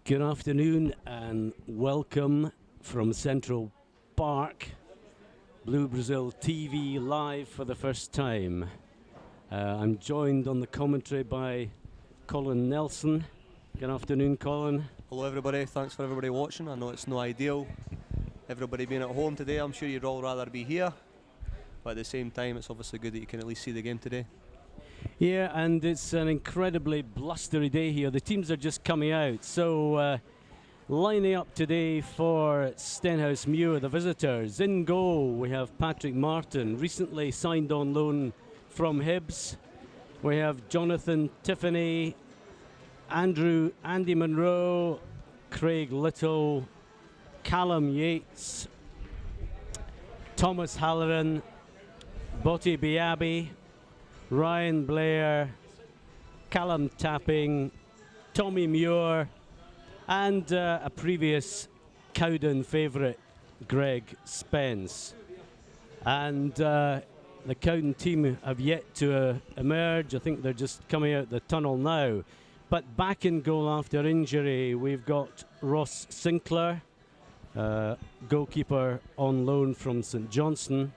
Good afternoon and welcome from Central Park. Blue Brazil TV live for the first time. I'm joined on the commentary by Colin Nelson. Good afternoon, Colin. Hello everybody, thanks for everybody watching. I know it's not ideal, everybody being at home today. I'm sure you'd all rather be here, but at the same time it's obviously good that you can at least see the game today. Yeah, and it's an incredibly blustery day here. The teams are just coming out. So lining up today for Stenhousemuir, the visitors. In goal we have Patrick Martin, recently signed on loan from Hibs. We have Jonathan Tiffany, Andy Monroe, Craig Little, Callum Yates, Thomas Halloran, Botti Biabi, Ryan Blair, Callum Tapping, Tommy Muir, and a previous Cowden favourite, Greg Spence. And the Cowden team have yet to emerge. I think they're just coming out the tunnel now. But back in goal after injury, we've got Ross Sinclair, goalkeeper on loan from St Johnstone.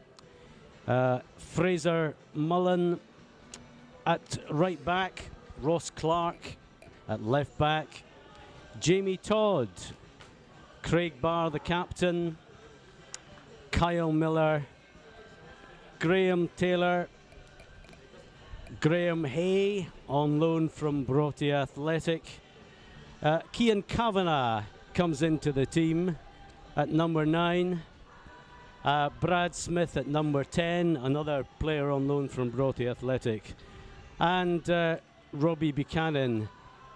Fraser Mullen at right back, Ross Clark at left back, Jamie Todd, Craig Barr the captain, Kyle Miller, Graham Taylor, Graham Hay on loan from Broughty Athletic. Cian Kavanagh comes into the team at number 9. Brad Smith at number 10, another player on loan from Broughty Athletic. And Robbie Buchanan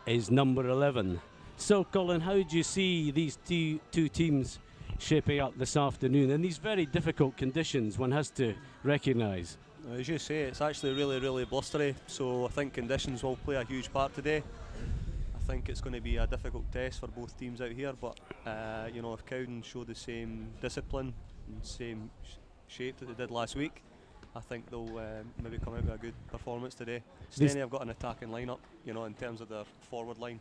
is number 11. So, Colin, how do you see these two teams shaping up this afternoon in these very difficult conditions one has to recognise? As you say, it's actually really blustery, so I think conditions will play a huge part today. I think it's going to be a difficult test for both teams out here, but you know, if Cowden show the same discipline and same shape that they did last week, I think they'll maybe come out with a good performance today. Stenny have got an attacking lineup, you know, in terms of their forward line.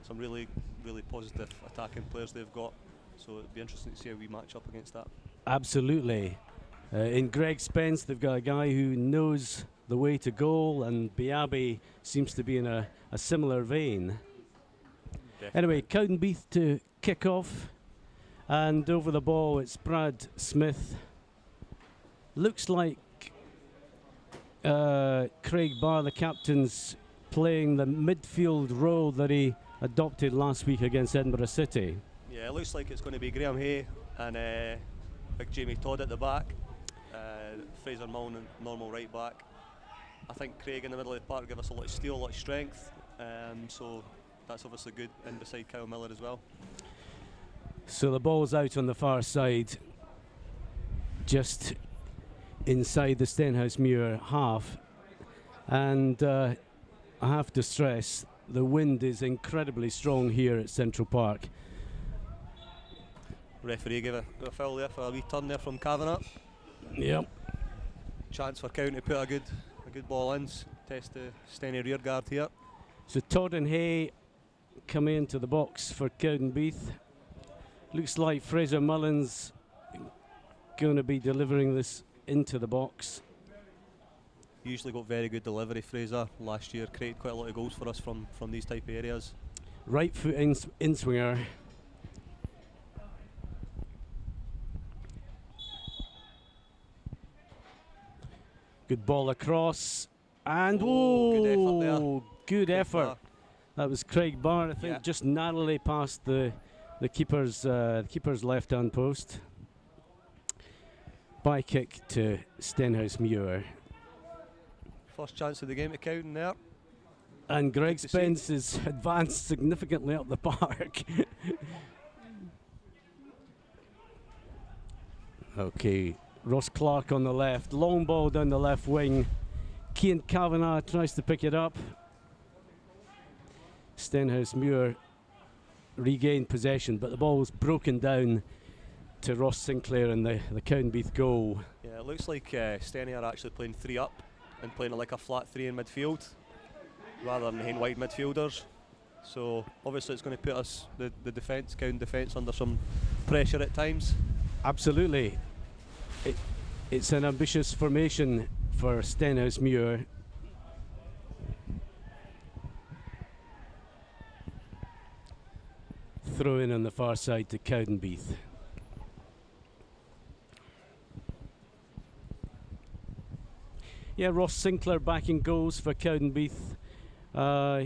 Some really positive attacking players they've got, so it'd be interesting to see how we match up against that. Absolutely. In Greg Spence, they've got a guy who knows the way to goal, and Biabi seems to be in a similar vein. Definitely. Anyway, Cowdenbeath to kick off, and over the ball it's Brad Smith. Looks like Craig Barr, the captain's playing the midfield role that he adopted last week against Edinburgh City. Yeah, it looks like it's going to be Graham Hay and big Jamie Todd at the back. Fraser Mullen, normal right back. I think Craig in the middle of the park give us a lot of steel, a lot of strength, so that's obviously good, and beside Kyle Miller as well. So the ball's out on the far side, just inside the Stenhousemuir half, and I have to stress the wind is incredibly strong here at Central Park. Referee gave a foul there for a wee turn there from Kavanagh. Yep. Chance for Cowden to put a good ball in, test the Stenny rear guard here. So Todd and Hay come into the box for Cowdenbeath. Looks like Fraser Mullen's going to be delivering this into the box. Usually got very good delivery, Fraser. Last year created quite a lot of goals for us from these type of areas. Right foot in swinger. Good ball across, and good effort. That was Craig Barr, I think, just narrowly past the keeper's left-hand post. By kick to Stenhousemuir. First chance of the game to Cowden there. And Greg Spence is advanced significantly up the park. Okay. Ross Clark on the left, long ball down the left wing. Cian Kavanagh tries to pick it up. Stenhousemuir regained possession, but the ball was broken down to Ross Sinclair in the Cowdenbeath goal. Yeah, it looks like Stenny are actually playing 3 up and playing like a flat 3 in midfield rather than having wide midfielders. So obviously it's going to put us, the defence, Cowden defence, under some pressure at times. Absolutely. It's an ambitious formation for Stenhousemuir. Throw in on the far side to Cowdenbeath. Yeah, Ross Sinclair back in goals for Cowdenbeath.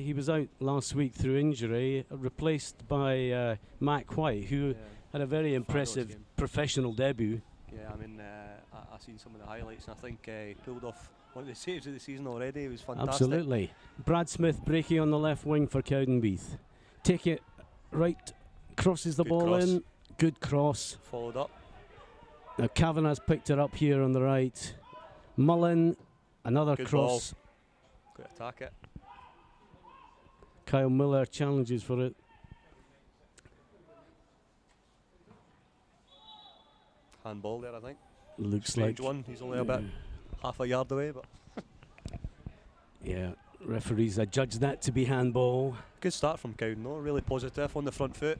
He was out last week through injury, replaced by Mac White, who had a very impressive professional debut. Yeah, I mean, I've seen some of the highlights, and I think he pulled off one of the saves of the season already. It was fantastic. Absolutely. Brad Smith breaking on the left wing for Cowdenbeath. Take it right, crosses the ball in. Good cross. Followed up. Now Kavanagh's picked it up here on the right. Mullen, another Good cross. Ball. Got to attack it. Kyle Miller challenges for it. Handball there, I think. Looks Strange like one. He's only about half a yard away, but yeah, referees adjudged that to be handball. good start from Cowden, though. Really positive on the front foot.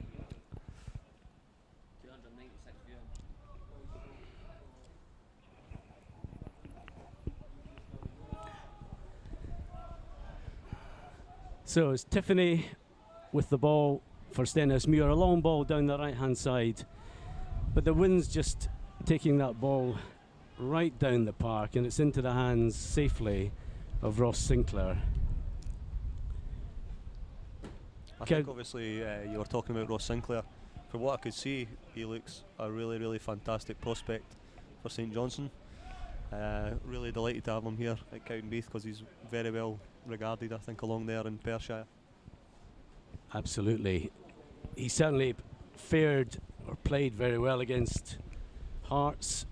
So it's Tiffany with the ball for Stenhousemuir, a long ball down the right hand side, but the wind's just taking that ball right down the park, and it's into the hands safely of Ross Sinclair. I think obviously you were talking about Ross Sinclair. From what I could see, he looks a really, really fantastic prospect for St Johnstone. Really delighted to have him here at Cowdenbeath because he's very well regarded, I think, along there in Perthshire. Absolutely. He certainly fared or played very well against Hearts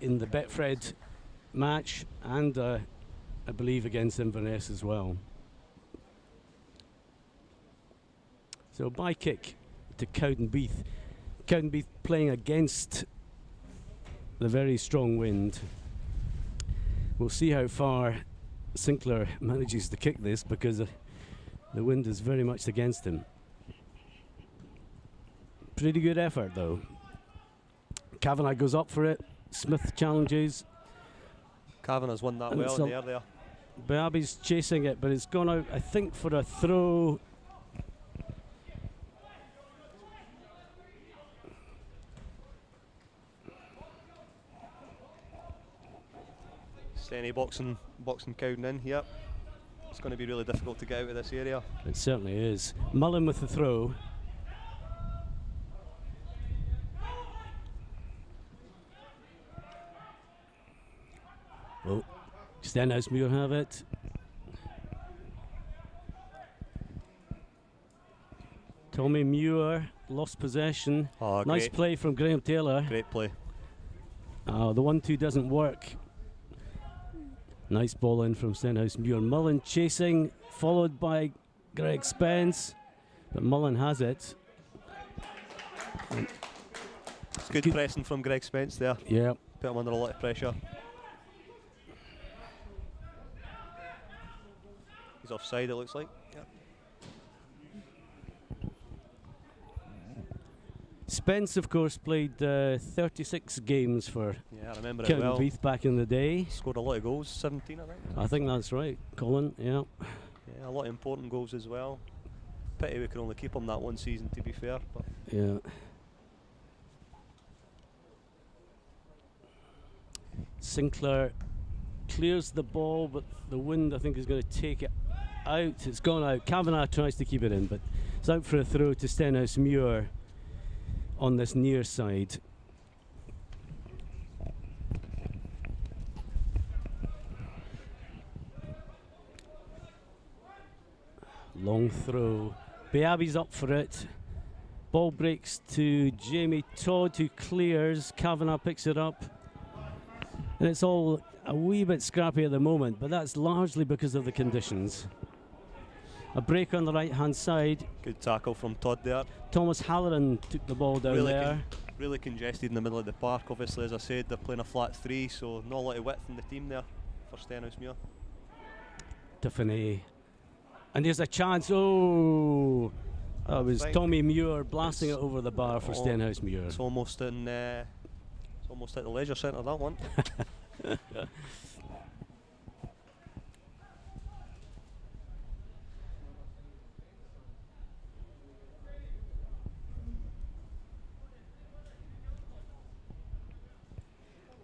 in the Betfred match, and I believe against Inverness as well. So by kick to Cowdenbeath. Cowdenbeath playing against the very strong wind. We'll see how far Sinclair manages to kick this, because the wind is very much against him. Pretty good effort though. Kavanagh goes up for it. Smith challenges. Kavanagh's won that well in the air there. Biabi's chasing it, but it's gone out, I think, for a throw. Stenny boxing Cowden in here. It's going to be really difficult to get out of this area. It certainly is. Mullen with the throw. Oh, Stenhousemuir have it. Tommy Muir lost possession. Oh, nice play from Graham Taylor. Great play. Oh, the 1-2 doesn't work. Nice ball in from Stenhousemuir. Mullen chasing, followed by Greg Spence, but Mullen has it. It's good pressing from Greg Spence there. Yeah. Put him under a lot of pressure. He's offside, it looks like. Yep. Spence, of course, played 36 games for Cowdenbeath back in the day. Scored a lot of goals, 17 I think. I think that's right, Colin, yeah. Yeah, a lot of important goals as well. Pity we could only keep him that one season, to be fair. But yeah. Sinclair clears the ball, but the wind, I think, is going to take it out. It's gone out. Kavanagh tries to keep it in, but it's out for a throw to Stenhousemuir on this near side. Long throw. Biabi's up for it. Ball breaks to Jamie Todd, who clears. Kavanagh picks it up. And it's all a wee bit scrappy at the moment, but that's largely because of the conditions. A break on the right-hand side. Good tackle from Todd there. Thomas Halloran took the ball down there. Really congested in the middle of the park. Obviously, as I said, they're playing a flat 3, so not a lot of width in the team there for Stenhousemuir. Tiffany And there's a chance. Oh, that was think Tommy Muir blasting it over the bar for Stenhousemuir. It's almost in. It's almost at the leisure centre, that one.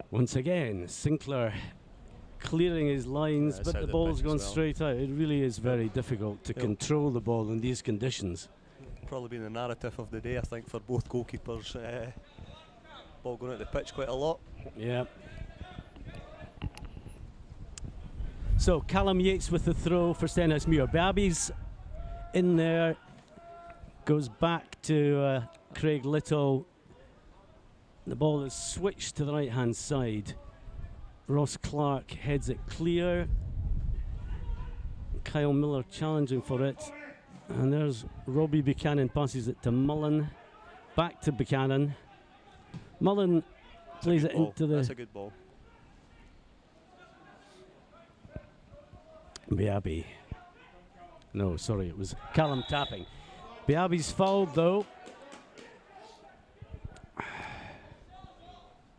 Once again, Sinclair clearing his lines, but the ball's gone straight out. It really is very difficult to control the ball in these conditions. Probably been the narrative of the day, I think, for both goalkeepers. Ball going out the pitch quite a lot. Yeah. So Callum Yates with the throw for Stenhousemuir. Babby's in there, goes back to Craig Little. The ball is switched to the right hand side. Ross Clark heads it clear. Kyle Miller challenging for it. And there's Robbie Buchanan, passes it to Mullen. Back to Buchanan. Mullen plays it into the... That's a good ball. Biabi. No, sorry, it was Callum tapping. Biabi's fouled though.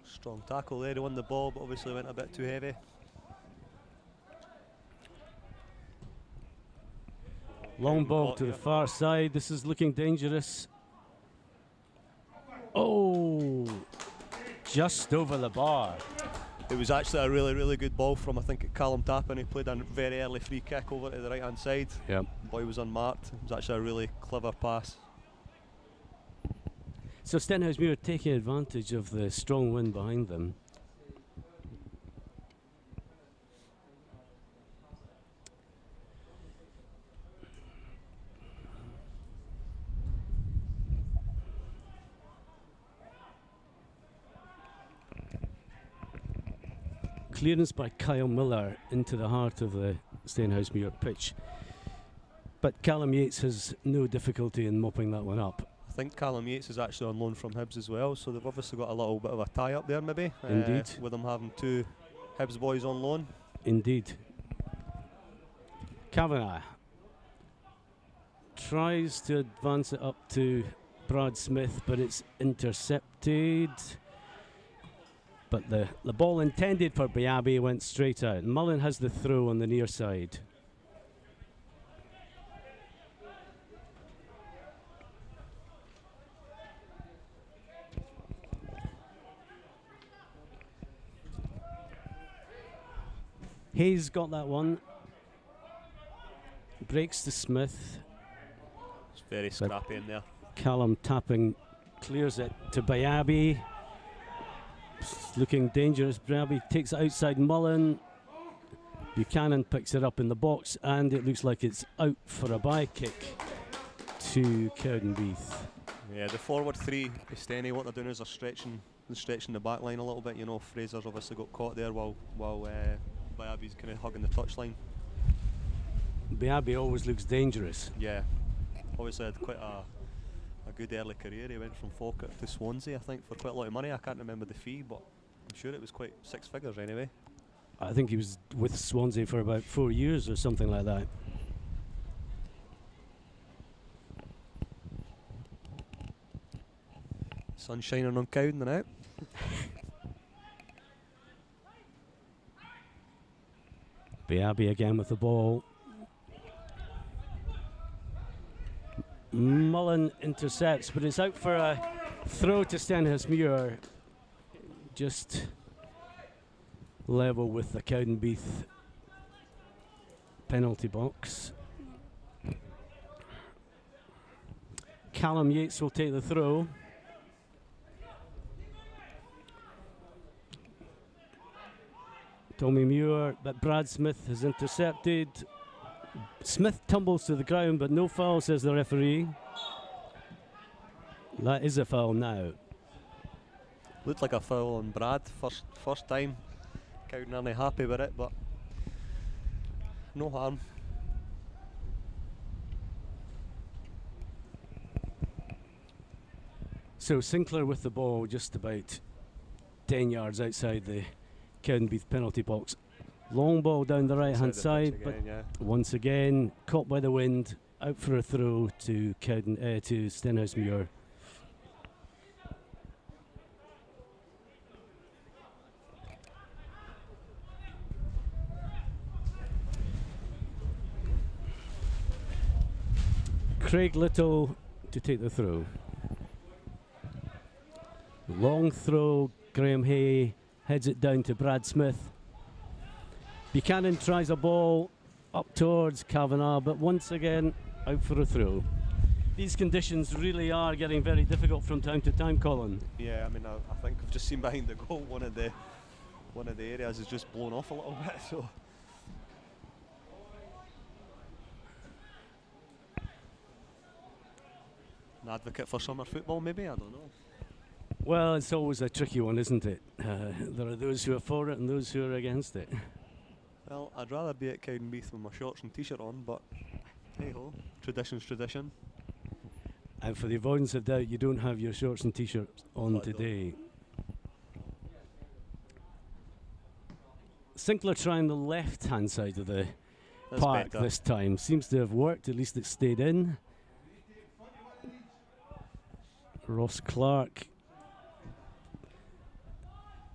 Strong tackle there, he won the ball, but obviously went a bit too heavy. Long ball to the far side. This is looking dangerous. Oh, just over the bar. It was actually a really, really good ball from, I think, Callum Tappin. He played a very early free kick over to the right hand side. Yep. The boy was unmarked. It was actually a really clever pass. So Stenhousemuir taking advantage of the strong wind behind them. Clearance by Kyle Miller into the heart of the Stenhousemuir pitch. But Callum Yates has no difficulty in mopping that one up. I think Callum Yates is actually on loan from Hibs as well, so they've obviously got a little bit of a tie-up there maybe. Indeed. With them having two Hibs boys on loan. Indeed. Kavanagh tries to advance it up to Brad Smith, but it's intercepted. But the ball intended for Biabi went straight out. Mullen has the throw on the near side. Hayes got that one. Breaks to Smith. It's very scrappy in there. Callum tapping clears it to Biabi. It's looking dangerous. Biabi takes it outside Mullen. Buchanan picks it up in the box, and it looks like it's out for a by kick to Cowdenbeath. Yeah, the forward three, Stenny, what they're doing is they're stretching the back line a little bit. You know, Fraser's obviously got caught there while Biabi's kind of hugging the touchline. Biabi always looks dangerous. Yeah, obviously had quite a good early career. He went from Falkirk to Swansea, I think, for quite a lot of money. I can't remember the fee, but I'm sure it was quite 6 figures anyway. I think he was with Swansea for about 4 years or something like that. Sun shining on Cowden now. Biabi again with the ball. Mullen intercepts, but it's out for a throw to Stenhousemuir. Just level with the Cowdenbeath penalty box. Callum Yates will take the throw. Tommy Muir, but Brad Smith has intercepted. Smith tumbles to the ground, but no foul, says the referee. That is a foul now. Looked like a foul on Brad, first time. Cowden aren't happy with it, but no harm. So Sinclair with the ball just about 10 yards outside the Cowdenbeath penalty box. Long ball down the right hand Inside the side, pitch but again, yeah. once again caught by the wind, out for a throw to Stenhousemuir. Craig Little to take the throw. Long throw, Graham Hay heads it down to Brad Smith. Buchanan tries a ball up towards Kavanagh, but once again out for a throw. These conditions really are getting very difficult from time to time, Colin. Yeah, I mean, I think I've just seen behind the goal one of the areas is just blown off a little bit. So an advocate for summer football, maybe, I don't know. Well, it's always a tricky one, isn't it? There are those who are for it and those who are against it. Well, I'd rather be at Cowdenbeath with my shorts and t-shirt on, but hey ho, tradition's tradition. And for the avoidance of doubt, you don't have your shorts and t-shirts on today. Sinclair trying the left-hand side of the park this time. Seems to have worked, at least it stayed in. Ross Clark.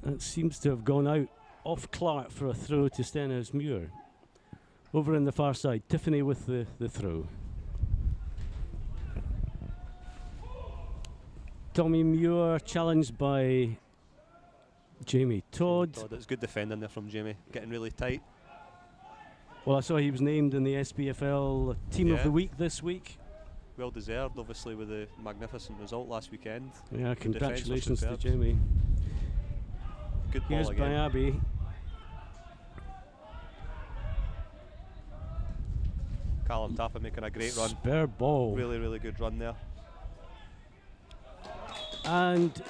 That seems to have gone out off Clark for a throw to Stenhousemuir. Over on the far side, Tiffany with the throw. Tommy Muir challenged by Jamie Todd. It's good defending there from Jamie, getting really tight. Well, I saw he was named in the SPFL Team of the Week this week. Well deserved, obviously, with the magnificent result last weekend. Yeah, congratulations to Jamie. Good ball again. Here's Abbey. Callum Tappa making a great run. Spare ball. Really, really good run there. And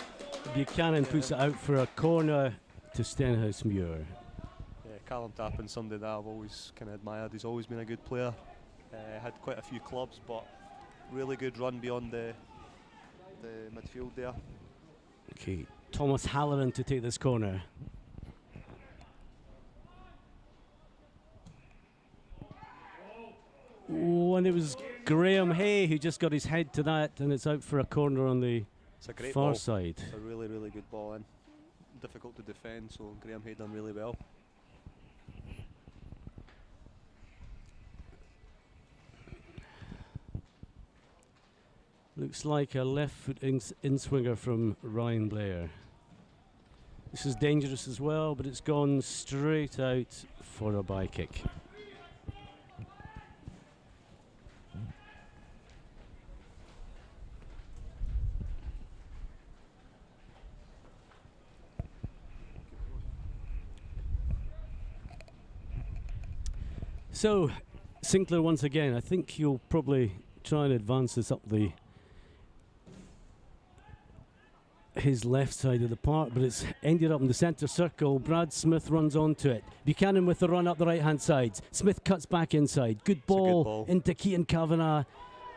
Buchanan puts it out for a corner to Stenhousemuir. Yeah, Callum Tappan, somebody that I've always kind of admired. He's always been a good player. Had quite a few clubs, but really good run beyond the midfield there. Okay, Thomas Halloran to take this corner. Oh, and it was Graham Hay who just got his head to that, and it's out for a corner on the far side. It's a really, really good ball in. Difficult to defend, so Graham Hay done really well. Looks like a left foot in-swinger from Ryan Blair. This is dangerous as well, but it's gone straight out for a bye kick. So, Sinclair once again. I think he'll probably try and advance this up his left side of the park, but it's ended up in the centre circle. Brad Smith runs onto it. Buchanan with the run up the right hand side. Smith cuts back inside. Good ball into Keaton Kavanagh,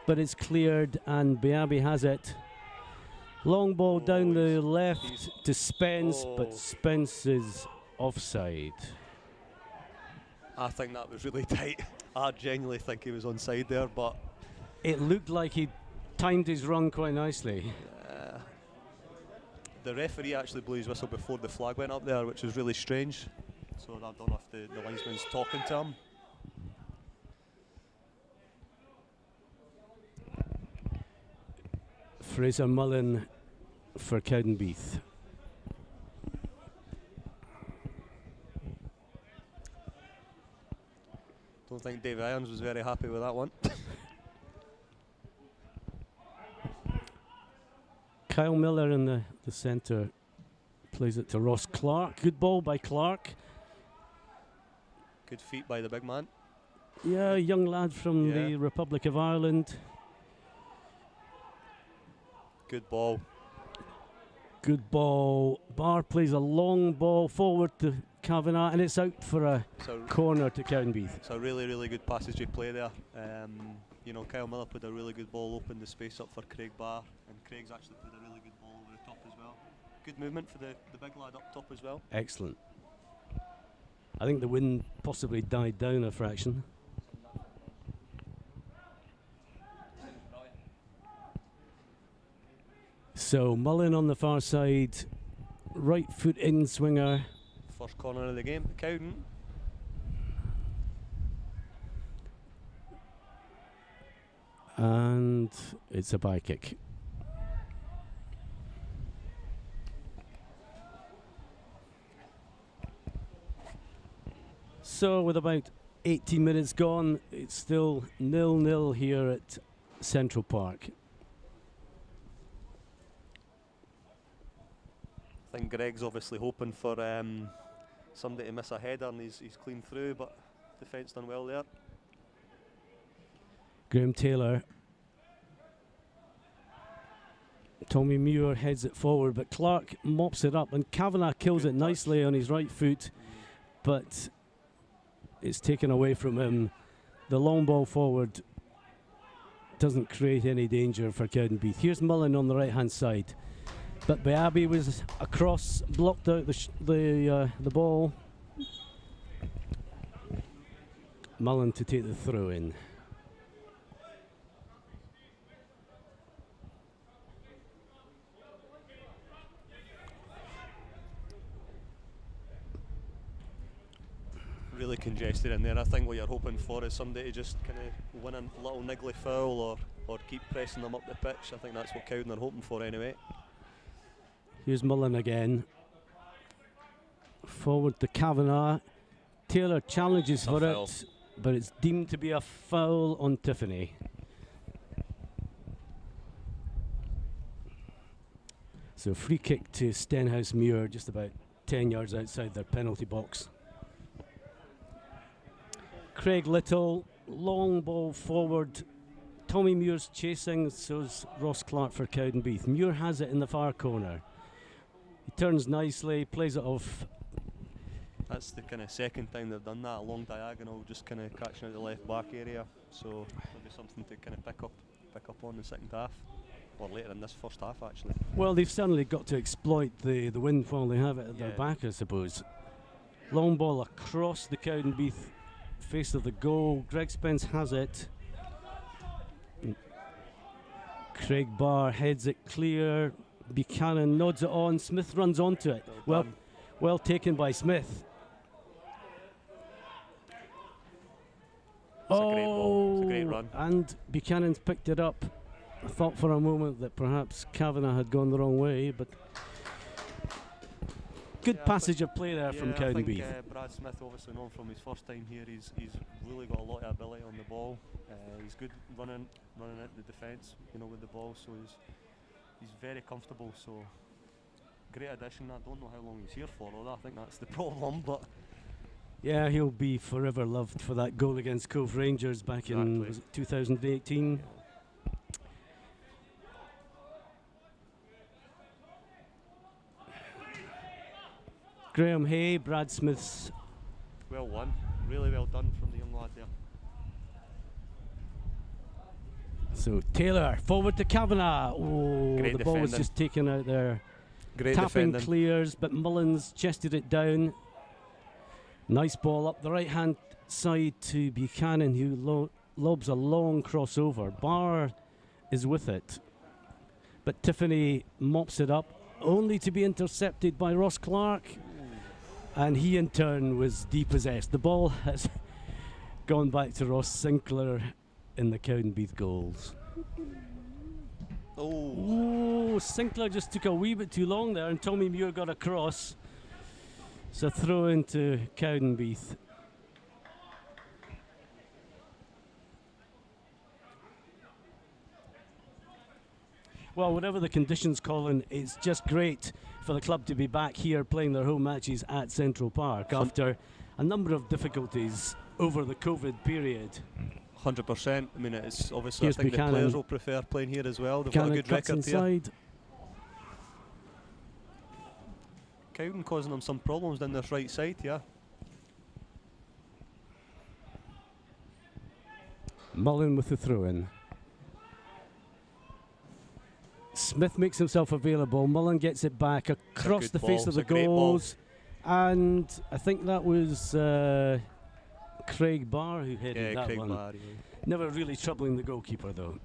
but it's cleared and Biabi has it. Long ball down the left to Spence, but Spence is offside. I think that was really tight. I genuinely think he was onside there, but it looked like he timed his run quite nicely. The referee actually blew his whistle before the flag went up there, which was really strange. So I don't know if the linesman's talking to him. Fraser Mullen for Cowdenbeath. Don't think Dave Irons was very happy with that one. Kyle Miller in the centre plays it to Ross Clark. Good ball by Clark. Good feet by the big man. Yeah, young lad from the Republic of Ireland. Good ball. Good ball. Barr plays a long ball forward to Kavanagh, and it's out for a corner to Cowdenbeath. It's a really, really good passage play there. You know, Kyle Miller put a really good ball, opened the space up for Craig Barr, and Craig's actually put a really good ball over the top as well. Good movement for the big lad up top as well. Excellent. I think the wind possibly died down a fraction. So Mullen on the far side, right foot in swinger. First corner of the game, Cowden. And it's a bye kick. So with about 18 minutes gone, it's still 0-0 here at Central Park. I think Greg's obviously hoping for somebody to miss a header, and he's clean through, but defence done well there. Graham Taylor. Tommy Muir heads it forward, but Clark mops it up, and Kavanagh kills it nicely on his right foot, but it's taken away from him. The long ball forward doesn't create any danger for Cowdenbeath. Here's Mullen on the right-hand side, but Biabi was across, blocked out the ball. Mullen to take the throw in. Really congested in there. I think what you're hoping for is somebody to just kind of win a little niggly foul or keep pressing them up the pitch. I think that's what Cowden are hoping for anyway. Here's Mullen again. Forward to Kavanagh. Taylor challenges for it, but it's deemed to be a foul on Tiffany. So free kick to Stenhousemuir, just about 10 yards outside their penalty box. Craig Little, long ball forward. Tommy Muir's chasing, so's Ross Clark for Cowdenbeath. Muir has it in the far corner. He turns nicely, plays it off. That's the kind of second time they've done that, a long diagonal, just kind of catching out the left back area. So there'll be something to kind of pick up on in the second half, or later in this first half actually. Well, they've certainly got to exploit the wind while they have it at their back, I suppose. Long ball across the Cowdenbeath face of the goal. Greg Spence has it. Craig Barr heads it clear. Buchanan nods it on. Smith runs onto it. Well taken by Smith. It's a great ball. It's a great run. And Buchanan's picked it up. I thought for a moment that perhaps Kavanagh had gone the wrong way, but good passage of play there from Cowdenbeath. I think Brad Smith, obviously known from his first time here, he's really got a lot of ability on the ball. He's good running at the defence, with the ball. So he's very comfortable. So great addition. I don't know how long he's here for, although I think that's the problem. But yeah, he'll be forever loved for that goal against Cove Rangers back in was it 2018. Graham Hay, Brad Smith's. Well won, really well done from the young lad there. So Taylor forward to Kavanagh. Oh, great the ball was defending. just taken out there. Great Tapping defending. clears, but Mullins chested it down. Nice ball up the right hand side to Buchanan, who lobs a long crossover. Barr is with it, but Tiffany mops it up, only to be intercepted by Ross Clark. And he in turn was depossessed. The ball has gone back to Ross Sinclair in the Cowdenbeath goals. Oh, Sinclair just took a wee bit too long there, and Tommy Muir got across. So throw into Cowdenbeath. Well, whatever the conditions, Colin, it's just great for the club to be back here playing their home matches at Central Park after a number of difficulties over the COVID period. 100%. I mean, it's obviously, Here's I think Buchanan. the players will prefer playing here as well. They've Buchanan got a good cuts record here. inside. Cowden causing them some problems down this right side, yeah. Mullen with the throw-in. Smith makes himself available. Mullen gets it back across the face of the goals, And I think that was Craig Barr who headed that Craig one. Barr, yeah. Never really troubling the goalkeeper though.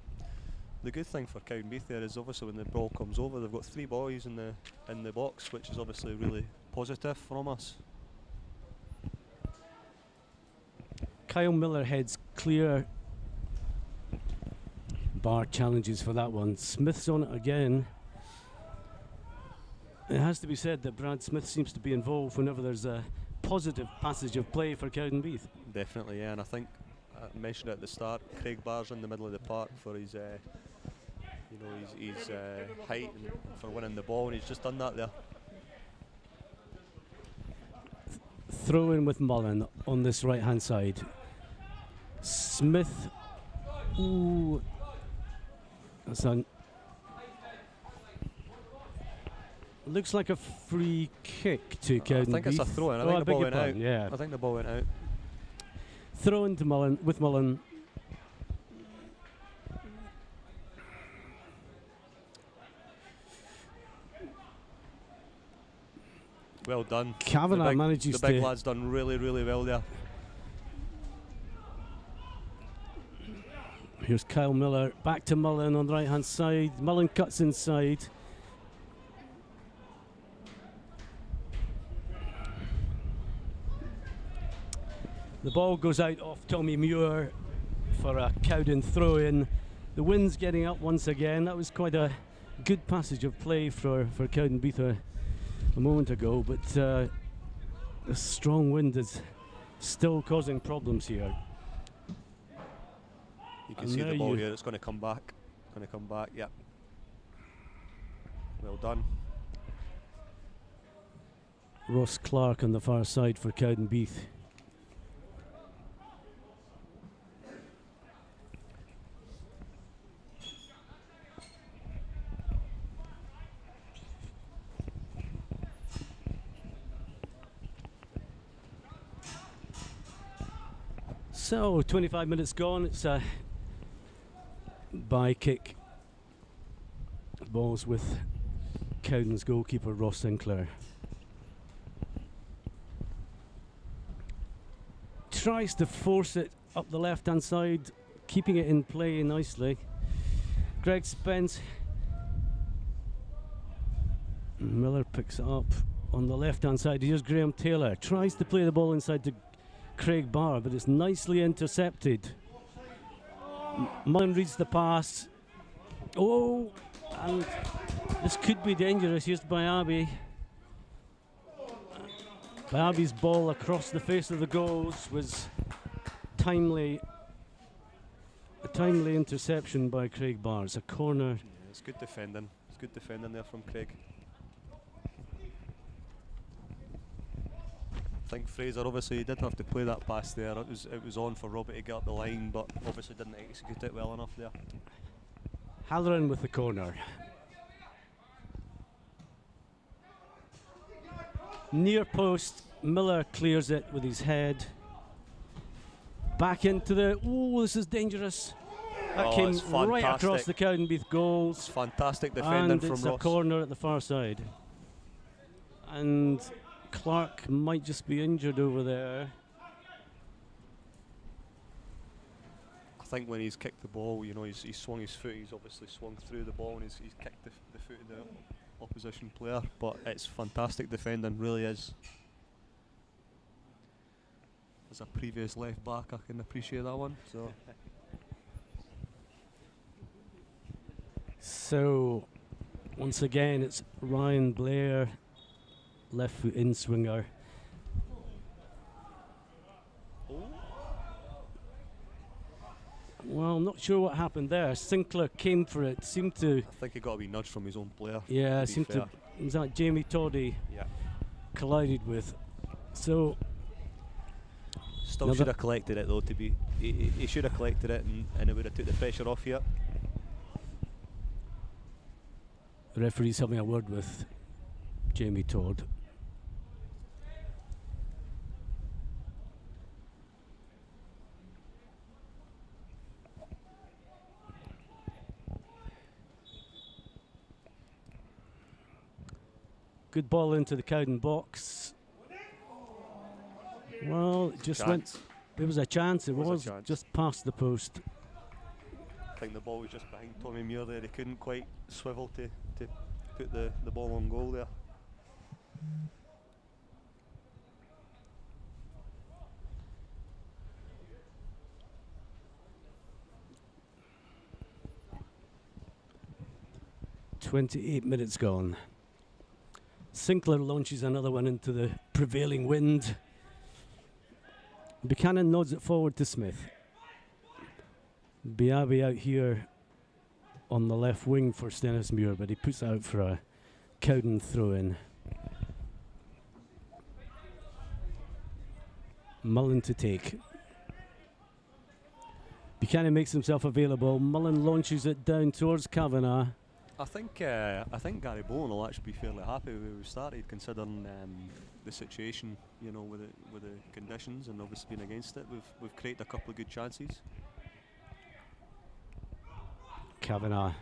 The good thing for Cowdenbeath there is obviously when the ball comes over, they've got 3 boys in the box, which is obviously really positive from us. Kyle Miller heads clear. Barr challenges for that one. Smith's on it again. It has to be said that Brad Smith seems to be involved whenever there's a positive passage of play for Cowdenbeath. Definitely, yeah, and I think I mentioned it at the start, Craig Barr's in the middle of the park for his his height and for winning the ball, and he's just done that there. Throw in with Mullen on this right hand side. Smith. Ooh. That's on. Looks like a free kick to Cowdenbeath. I think it's a throw in. I think the ball went out. Yeah. I think the ball went out. Throw into Mullen with Mullen. Well done. Kavanagh manages the big to. lad's done really, really well there. Here's Kyle Miller, back to Mullen on the right hand side. Mullen cuts inside. The ball goes out off Tommy Muir for a Cowden throw in. The wind's getting up once again. That was quite a good passage of play for Cowdenbeath a moment ago, but the strong wind is still causing problems here. You can see the ball here, it's going to come back. Yeah. Well done. Ross Clark on the far side for Cowdenbeath. So 25 minutes gone. It's a by kick. Balls with Cowden's goalkeeper Ross Sinclair. Tries to force it up the left hand side, keeping it in play nicely. Greg Spence. Miller picks it up on the left hand side. Here's Graham Taylor. Tries to play the ball inside to Craig Barr, but it's nicely intercepted. Mullen reads the pass. Oh, and this could be dangerous. Here's Bayabi. Bayabi's ball across the face of the goals was a timely interception by Craig Barr. It's a corner. Yeah, it's good defending. It's good defending there from Craig. I think Fraser obviously did have to play that pass there. It was on for Robbie to get up the line, but obviously didn't execute it well enough there. Halloran with the corner. Near post, Miller clears it with his head. Back into the. Oh, this is dangerous. That came right across the Cowdenbeath goals. It's fantastic defending from Ross. And it's a corner at the far side. And Clark might just be injured over there. I think when he's kicked the ball, you know, he's swung his foot, he's obviously swung through the ball and he's kicked the foot of the opposition player. But it's fantastic defending, really is. As a previous left back, I can appreciate that one. So once again, it's Ryan Blair, left foot in swinger. Well, I'm not sure what happened there. Sinclair came for it. Seemed to. I think he got a wee nudge from his own player. Yeah, seemed to. Was that Jamie Toddy? Yeah. Collided with. So. Still should have collected it though. He should have collected it, and it would have took the pressure off here. The referee's having a word with Jamie Todd. Good ball into the Cowden box. Well, it just went. It was a chance. It was just past the post. I think the ball was just behind Tommy Muir there. He couldn't quite swivel to put the ball on goal there. "28 minutes gone." Sinclair launches another one into the prevailing wind. Buchanan nods it forward to Smith. Biabi out here on the left wing for Stenhousemuir, but he puts it out for a Cowden throw-in. Mullen to take. Buchanan makes himself available. Mullen launches it down towards Kavanagh. I think Gary Bowen will actually be fairly happy with where we started, considering the situation, you know, with the conditions, and obviously being against it. We've created a couple of good chances. Kavanagh.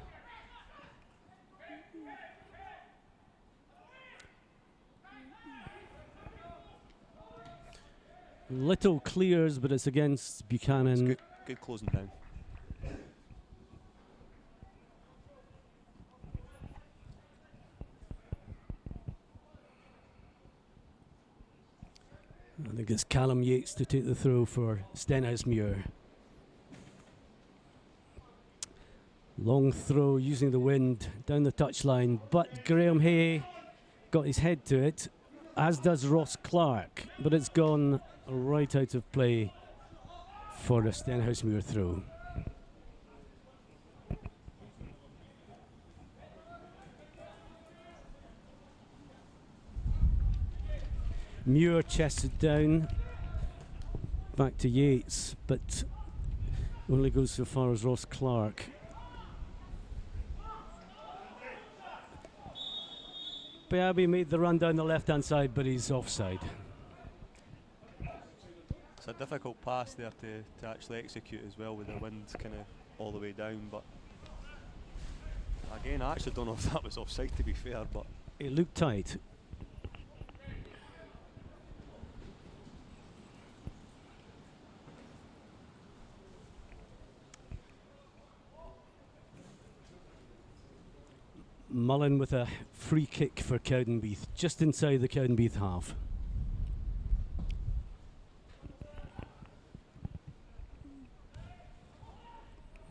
Little clears, but it's against Buchanan. It's good closing down. I think it's Callum Yates to take the throw for Stenhousemuir. Long throw using the wind down the touchline, but Graham Hay got his head to it, as does Ross Clark, but it's gone right out of play for a Stenhousemuir throw. Muir chests it down, back to Yates, but only goes so far as Ross Clark. Biabi made the run down the left-hand side, but he's offside. It's a difficult pass there to actually execute as well, with the wind kind of all the way down, but again, I actually don't know if that was offside, to be fair, but it looked tight. Mullen with a free kick for Cowdenbeath, just inside the Cowdenbeath half.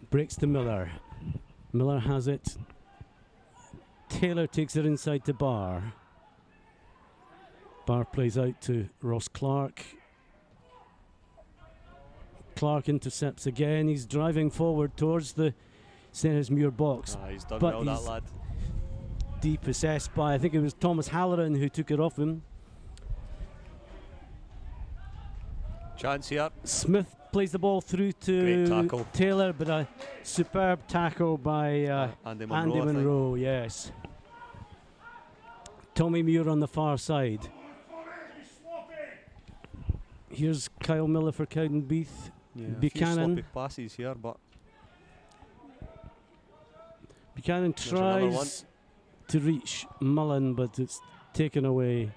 Breaks to Miller. Miller has it. Taylor takes it inside to Barr. Barr plays out to Ross Clark. Clark intercepts again. He's driving forward towards the Stenhousemuir box. He's done but well, that lad. Depossessed by, I think it was Thomas Halloran who took it off him. Chance here. Smith plays the ball through to Taylor, but a superb tackle by Andy Monroe, yes. Tommy Muir on the far side. Here's Kyle Miller for Cowdenbeath. Yeah, Buchanan. A few sloppy passes here, but Buchanan tries to reach Mullen, but it's taken away.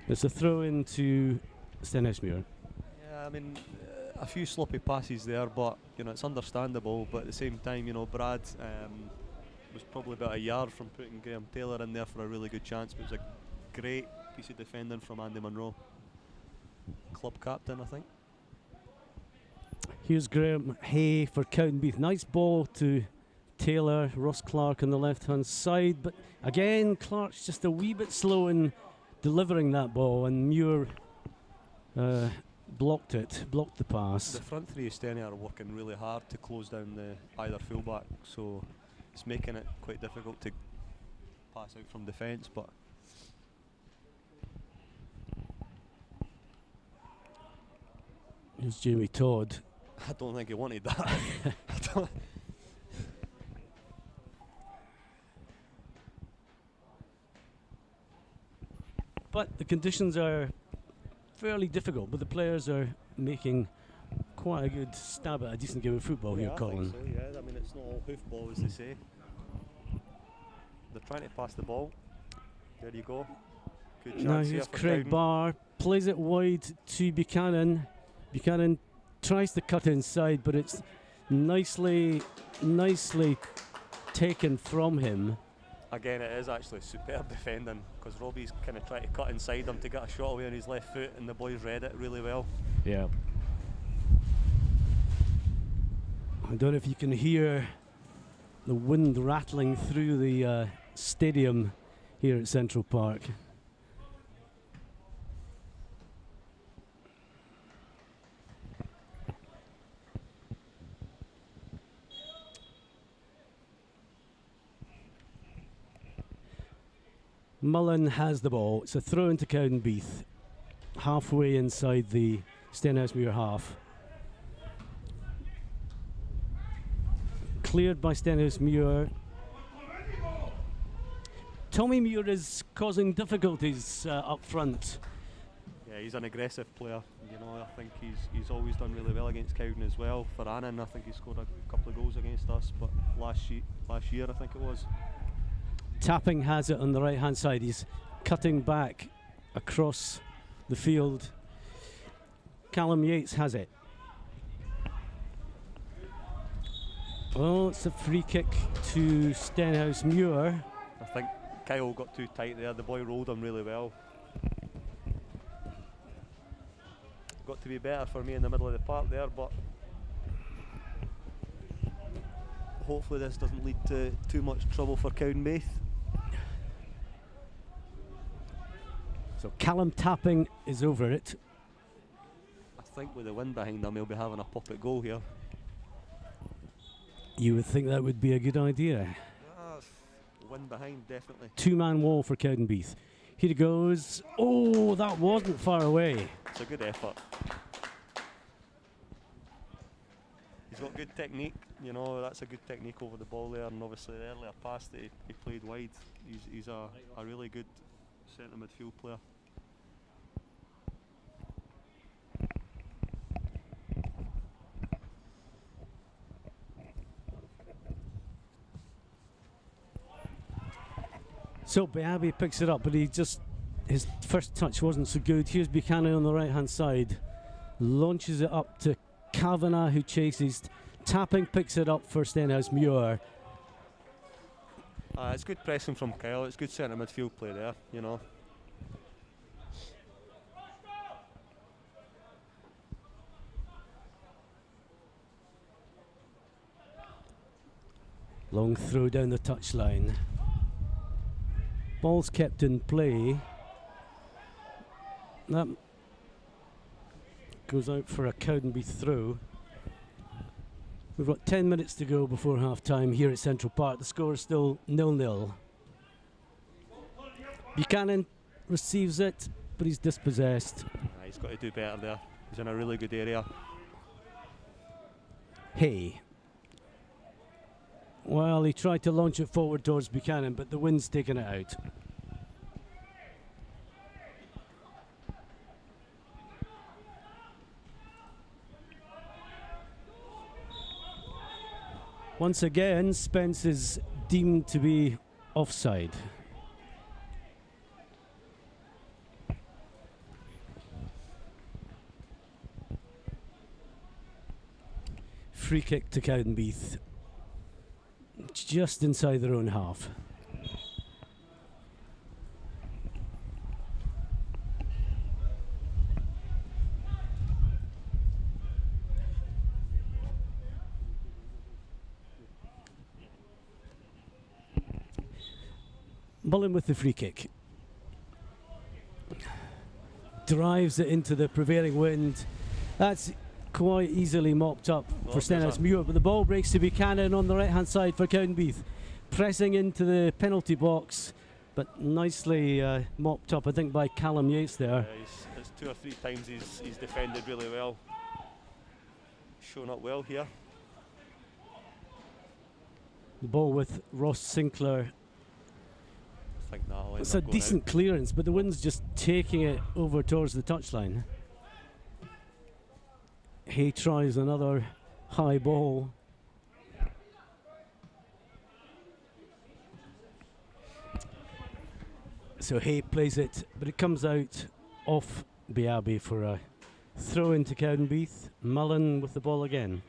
It's a throw into Stenhousemuir. Yeah, I mean, a few sloppy passes there, but you know, it's understandable. But at the same time, you know, Brad was probably about a yard from putting Graham Taylor in there for a really good chance. But it was a great piece of defending from Andy Monroe, club captain, I think. Here's Graham Hay for Cowdenbeath. Nice ball to Taylor. Ross Clark on the left-hand side, but again, Clark's just a wee bit slow in delivering that ball, and Muir blocked the pass. The front three of Stenny are working really hard to close down either fullback, so it's making it quite difficult to pass out from defence. But here's Jamie Todd. I don't think he wanted that. But the conditions are fairly difficult, but the players are making quite a good stab at a decent game of football here, Colin. I think so, yeah. I mean, it's not all hoofball, as they say. They're trying to pass the ball. There you go. Good Now chance here here's for Craig Cowden. Barr, plays it wide to Buchanan. Buchanan tries to cut inside, but it's nicely taken from him. Again, it is actually superb defending, because Robbie's kind of trying to cut inside him to get a shot away on his left foot, and the boys read it really well. Yeah. I don't know if you can hear the wind rattling through the stadium here at Central Park. Mullen has the ball. It's a throw into Cowdenbeath, halfway inside the Stenhousemuir half. Cleared by Stenhousemuir. Tommy Muir is causing difficulties up front. Yeah, he's an aggressive player. You know, I think he's always done really well against Cowden as well. For Annan, I think he scored a couple of goals against us, but last year I think it was. Tapping has it on the right hand side. He's cutting back across the field. Callum Yates has it. Oh, it's a free kick to Stenhousemuir. I think Kyle got too tight there. The boy rolled him really well. Got to be better for me in the middle of the park there, but hopefully this doesn't lead to too much trouble for Cowdenbeath. So Callum Tapping is over it. I think with the wind behind him, he'll be having a pop at goal here. You would think that would be a good idea. Wind behind, definitely. Two-man wall for Cowdenbeath. Here it goes. Oh, that wasn't far away. It's a good effort. He's got good technique, you know, that's a good technique over the ball there, and obviously the earlier pass that he played wide, he's a really good centre midfield player. So Beabi picks it up, but his first touch wasn't so good. Here's Buchanan on the right hand side, launches it up to Kavanagh, who chases. Tapping picks it up for Stenhousemuir. It's good pressing from Kyle, it's good centre midfield play there, you know. Long throw down the touchline. Ball's kept in play. That goes out for a Cowdenbeath throw. We've got 10 minutes to go before half time here at Central Park. The score is still 0-0. Buchanan receives it, but he's dispossessed. He's got to do better there. He's in a really good area. Hey. Well, he tried to launch it forward towards Buchanan, but the wind's taken it out. Once again, Spence is deemed to be offside. Free kick to Cowdenbeath. Just inside their own half. Mullen with the free kick. Drives it into the prevailing wind. That's quite easily mopped up for Stenhousemuir, but the ball breaks to Buchanan on the right hand side for Cowdenbeath. Pressing into the penalty box, but nicely mopped up, I think, by Callum Yates there. It's 2 or 3 times he's defended really well. Shown up well here. The ball with Ross Sinclair. I think that'll end It's a up going decent out. clearance, but the wind's just taking it over towards the touchline. He tries another high ball. So Hay plays it, but it comes out off Biabi for a throw into Cowdenbeath. Mullen with the ball again.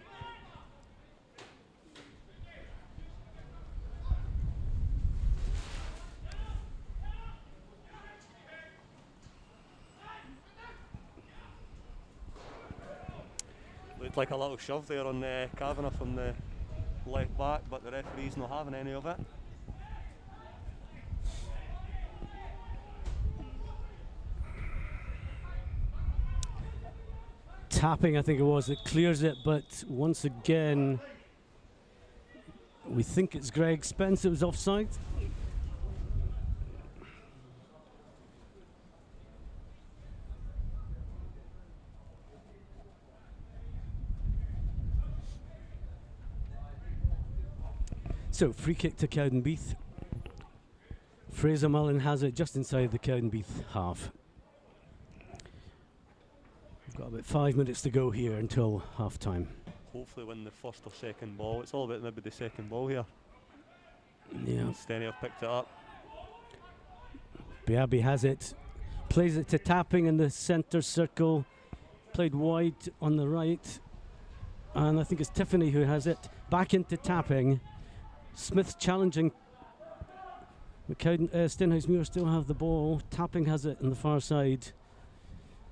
Looked like a little shove there on Kavanagh from the left back, but the referee's not having any of it. Tapping, I think it was, it clears it, but once again, we think it's Greg Spence. It was offside. So, free kick to Cowdenbeath. Fraser Mullen has it just inside the Cowdenbeath half. We've got about 5 minutes to go here until half time. Hopefully win the first or second ball. It's all about maybe the second ball here. Yeah. Stenny have picked it up. Biabi has it. Plays it to Tapping in the centre circle. Played wide on the right. And I think it's Tiffany who has it. Back into Tapping. Smith challenging. Stenhousemuir still have the ball. Tapping has it on the far side.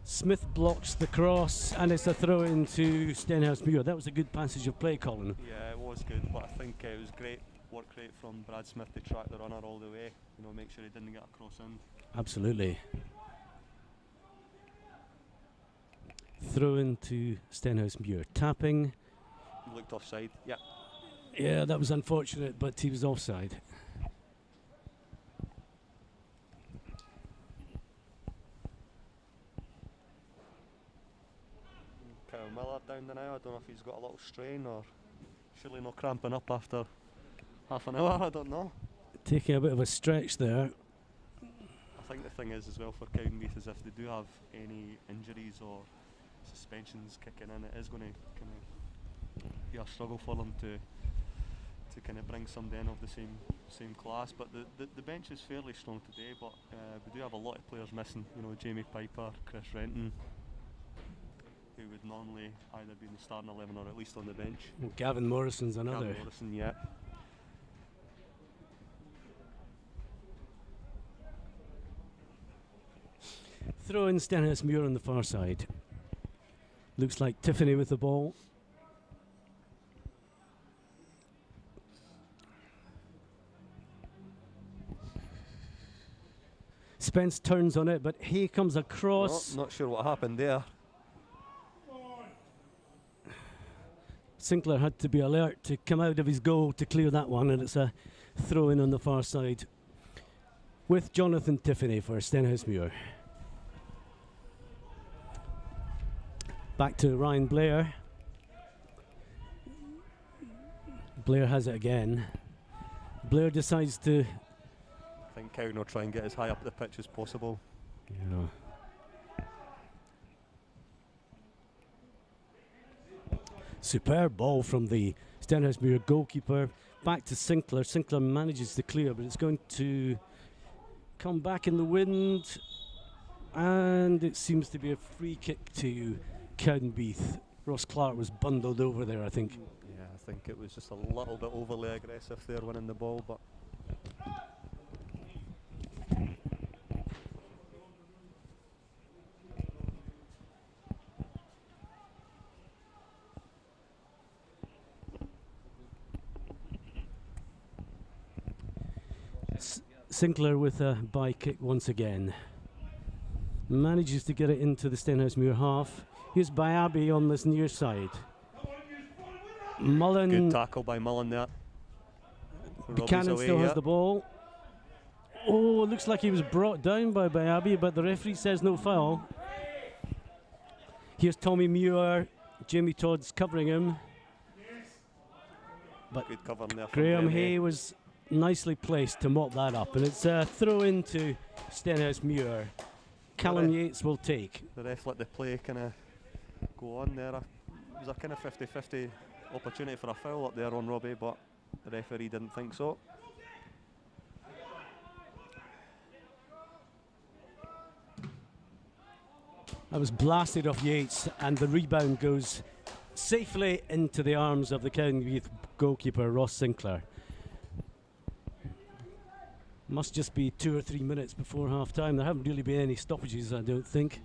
Smith blocks the cross, and it's a throw into Stenhousemuir. That was a good passage of play, Colin. Yeah, it was good, but I think it was great work rate from Brad Smith to track the runner all the way. You know, make sure he didn't get a cross in. Absolutely. Throw into Stenhousemuir. Tapping. He looked offside. Yeah. Yeah, that was unfortunate, but he was offside. Kyle Miller down the now. I don't know if he's got a little strain or surely not cramping up after half an hour. I don't know. Taking a bit of a stretch there. I think the thing is as well for Cowdenbeath is if they do have any injuries or suspensions kicking in, it is going to kind of be a struggle for them to kind of bring somebody in of the same class. But the bench is fairly strong today, but we do have a lot of players missing. You know, Jamie Piper, Chris Renton, who would normally either be in the starting 11 or at least on the bench. Well, Gavin Morrison's another. Gavin Morrison, yeah. Throw in Stenhousemuir on the far side. Looks like Tiffany with the ball. Spence turns on it, but Hay comes across. Not sure what happened there. Sinclair had to be alert to come out of his goal to clear that one, and it's a throw in on the far side with Jonathan Tiffany for Stenhousemuir. Back to Ryan Blair. Blair has it again. Blair decides to. I think Cowden will try and get as high up the pitch as possible. Yeah. Superb ball from the Stenhousemuir goalkeeper. Back to Sinclair. Sinclair manages to clear, but it's going to come back in the wind. And it seems to be a free kick to Cowdenbeath. Ross Clark was bundled over there, I think. Yeah, I think it was just a little bit overly aggressive there winning the ball, but Sinclair with a by kick once again. Manages to get it into the Stenhousemuir half. Here's Biabi on this near side. Mullen. good tackle by Mullen there. Buchanan still has the ball. Oh, it looks like he was brought down by Biabi, but the referee says no foul. Here's Tommy Muir. Jamie Todd's covering him. But good cover there. Graham Hay was nicely placed to mop that up, and it's a throw into Stenhousemuir. Callum Yates will take. The ref let the play kind of go on there. It was a kind of 50-50 opportunity for a foul up there on Robbie, but the referee didn't think so. That was blasted off Yates, and the rebound goes safely into the arms of the Cowdenbeath goalkeeper, Ross Sinclair. Must just be 2 or 3 minutes before half time. There haven't really been any stoppages, I don't think.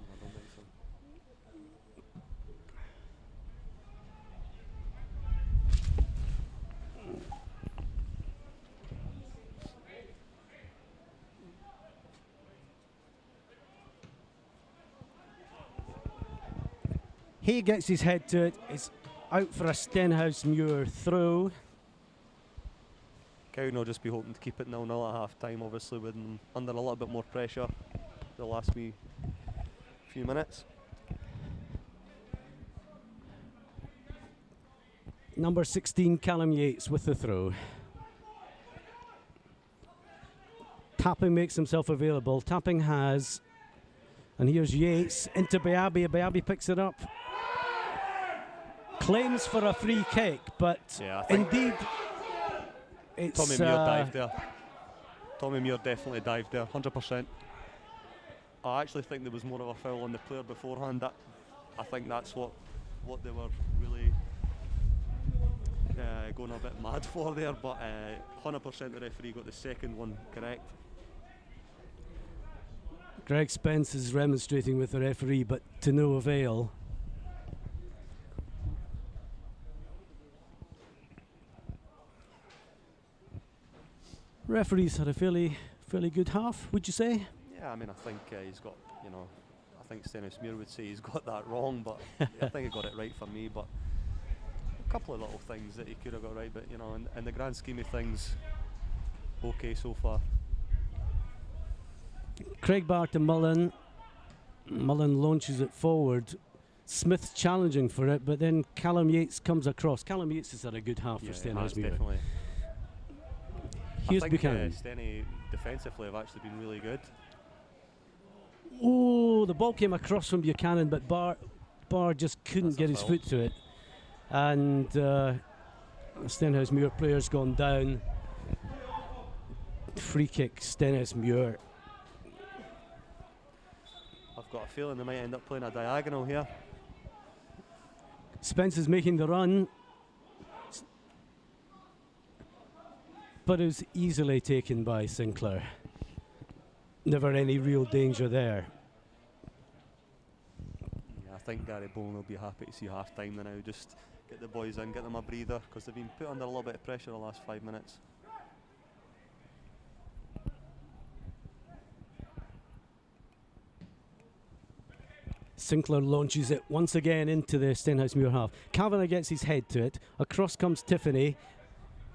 He gets his head to it. It's out for a Stenhousemuir throw. Cowden will just be hoping to keep it 0-0 at half time, obviously, with them under a little bit more pressure the last few minutes. Number 16, Callum Yates with the throw. Tapping makes himself available. Tapping has, and here's Yates into Biabi. Biabi picks it up. Claims for a free kick, but yeah, I think indeed it's Tommy Muir dived there. Tommy Muir definitely dived there, 100%. I actually think there was more of a foul on the player beforehand. I think that's what they were really going a bit mad for there, but 100% the referee got the second one correct. Greg Spence is remonstrating with the referee, but to no avail. Referee's had a fairly good half, would you say? Yeah, I mean, I think he's got, I think Stenhousemuir would say he's got that wrong, but I think he got it right for me. But a couple of little things that he could have got right, but in the grand scheme of things, okay so far. Craig Barr to Mullen. Mullen launches it forward. Smith challenging for it, but then Callum Yates comes across. Callum Yates has had a good half for Stenhousemuir. Definitely. Here's I think Buchanan. Stenny defensively have actually been really good. Oh, the ball came across from Buchanan, but Barr just couldn't get his foot to it. And Stenhousemuir player's gone down. Free kick, Stenhousemuir. I've got a feeling they might end up playing a diagonal here. Spence is making the run, but it was easily taken by Sinclair. Never any real danger there. Yeah, I think Gary Bowen will be happy to see half time now. Just get the boys in, get them a breather, because they've been put under a little bit of pressure the last 5 minutes. Sinclair launches it once again into the Stenhousemuir half. Kavanagh gets his head to it. Across comes Tiffany.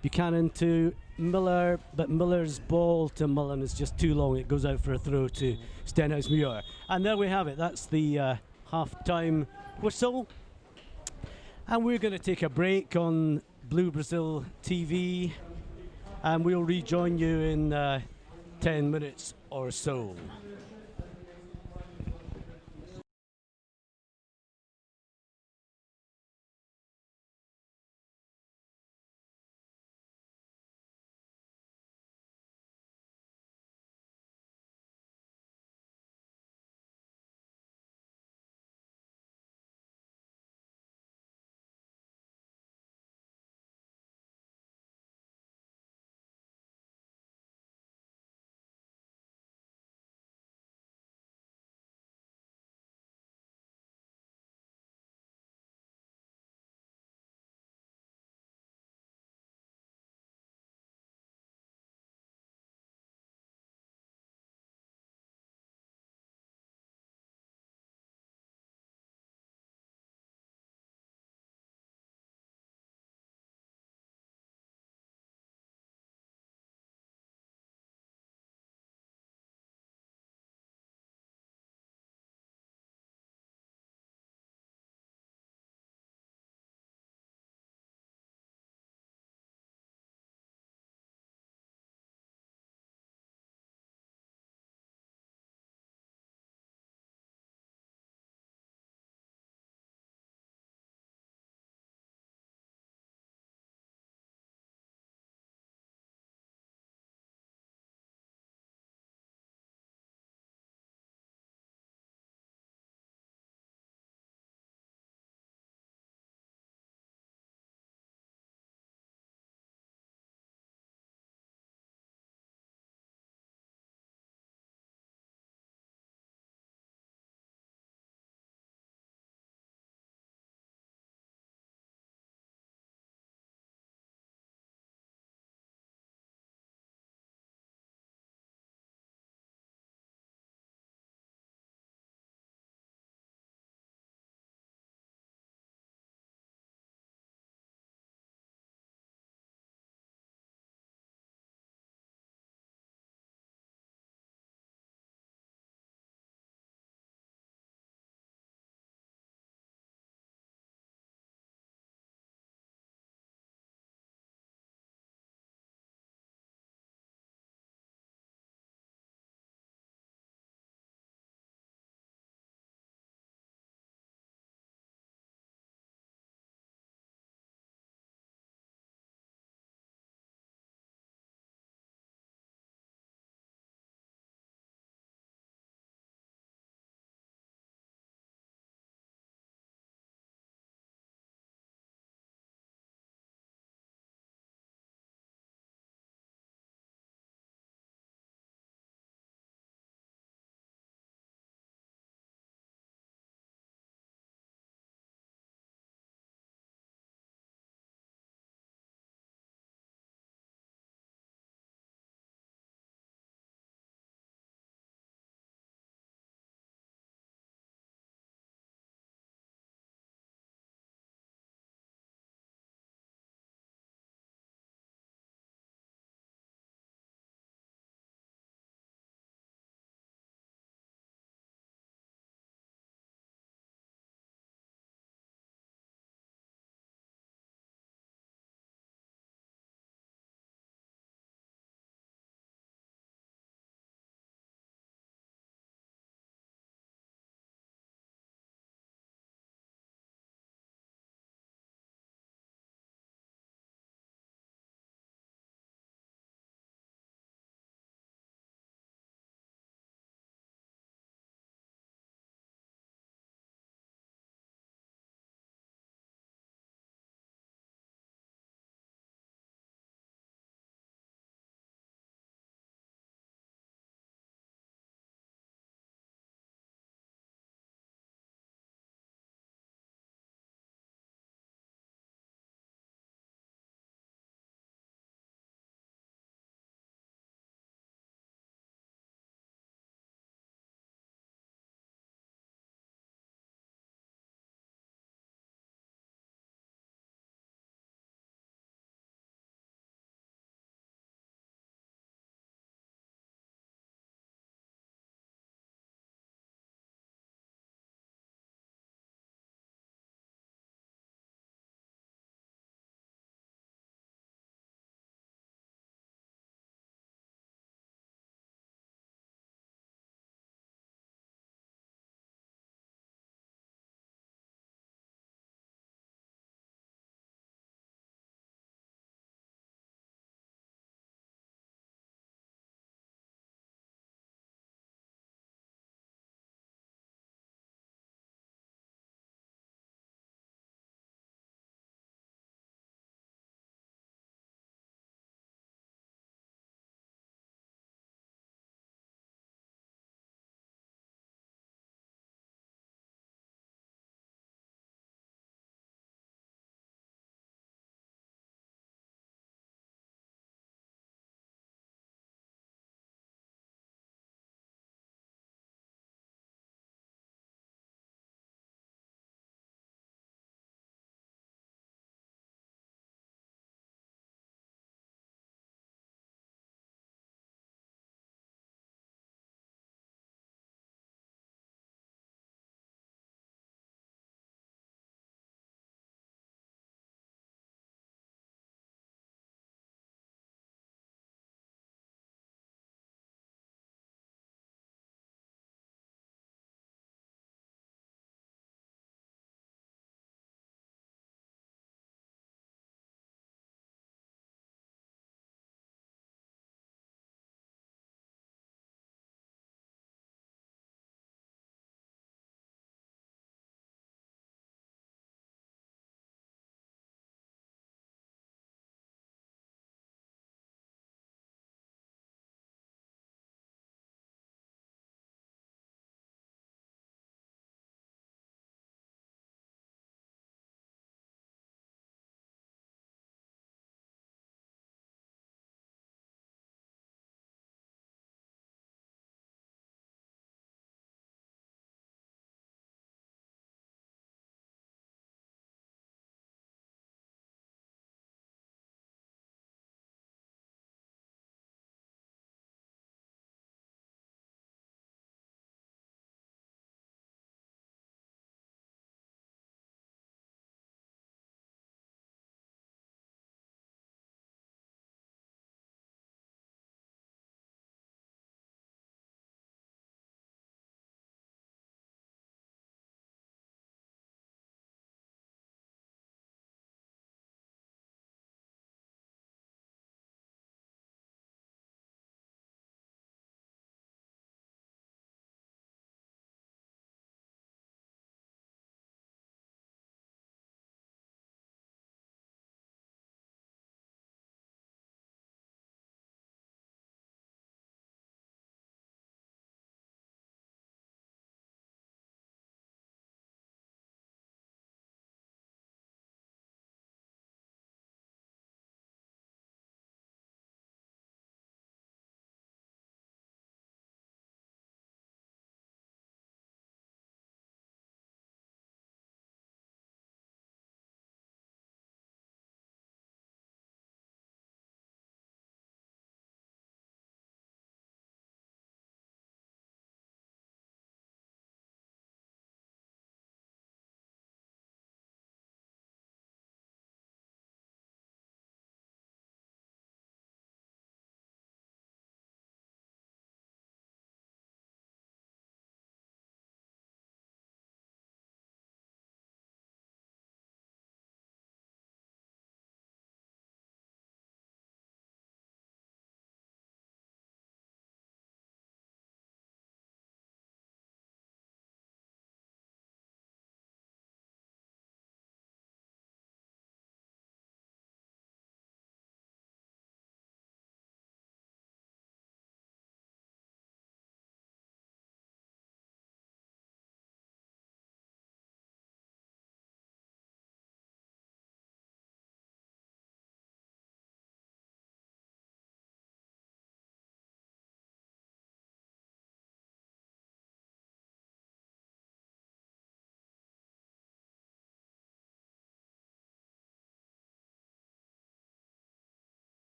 Buchanan to Miller, but Miller's ball to Mullen is just too long. It goes out for a throw to Stenhousemuir. And there we have it. That's the half-time whistle. And we're going to take a break on Blue Brazil TV. And we'll rejoin you in 10 minutes or so.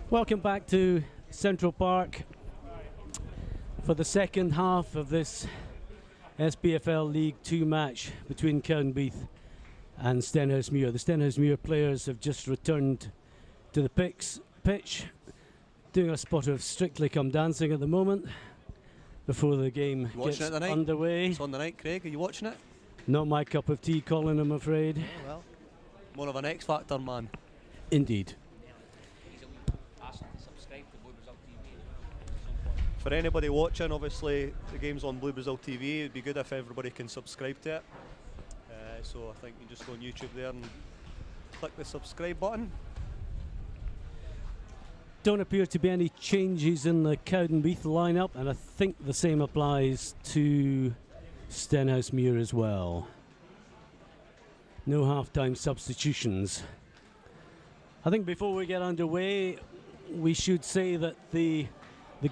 Welcome back to Central Park for the second half of this SPFL League 2 match between Cowdenbeath and Stenhousemuir. The Stenhousemuir players have just returned to the pitch, doing a spot of Strictly Come Dancing at the moment before the game gets underway. It's on the night, Craig. Are you watching it? Not my cup of tea, Colin, I'm afraid. Oh, well, more of an X Factor man. Indeed. For anybody watching, obviously the game's on Blue Brazil TV. It'd be good if everybody can subscribe to it. So I think you just go on YouTube there and click the subscribe button. Don't appear to be any changes in the Cowdenbeath lineup, and I think the same applies to Stenhousemuir as well. No half-time substitutions. I think before we get underway, we should say that the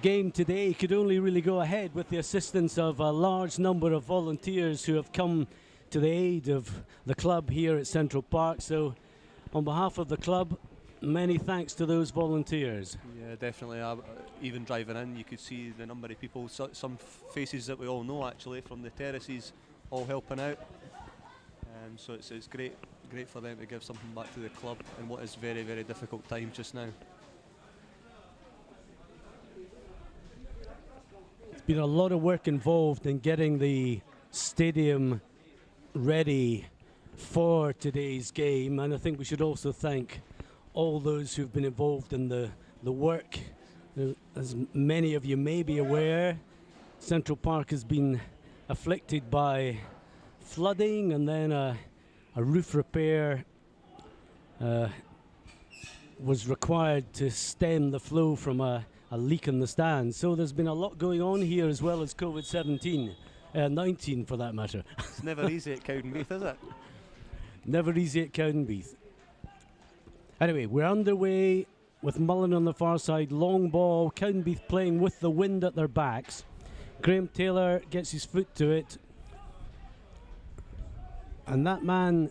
game today could only really go ahead with the assistance of a large number of volunteers who have come to the aid of the club here at Central Park. So on behalf of the club, many thanks to those volunteers. Yeah, definitely. Even driving in, you could see the number of people, some faces that we all know actually from the terraces, all helping out. So it's great for them to give something back to the club in what is very, very difficult time just now. There's been a lot of work involved in getting the stadium ready for today's game, and I think we should also thank all those who've been involved in the work. As many of you may be aware, Central Park has been afflicted by flooding, and then a roof repair was required to stem the flow from a leak in the stand. So there's been a lot going on here, as well as COVID-19 for that matter. It's never easy at Cowdenbeath, is it? Never easy at Cowdenbeath. Anyway, we're underway with Mullen on the far side, long ball, Cowdenbeath playing with the wind at their backs. Graham Taylor gets his foot to it, and that man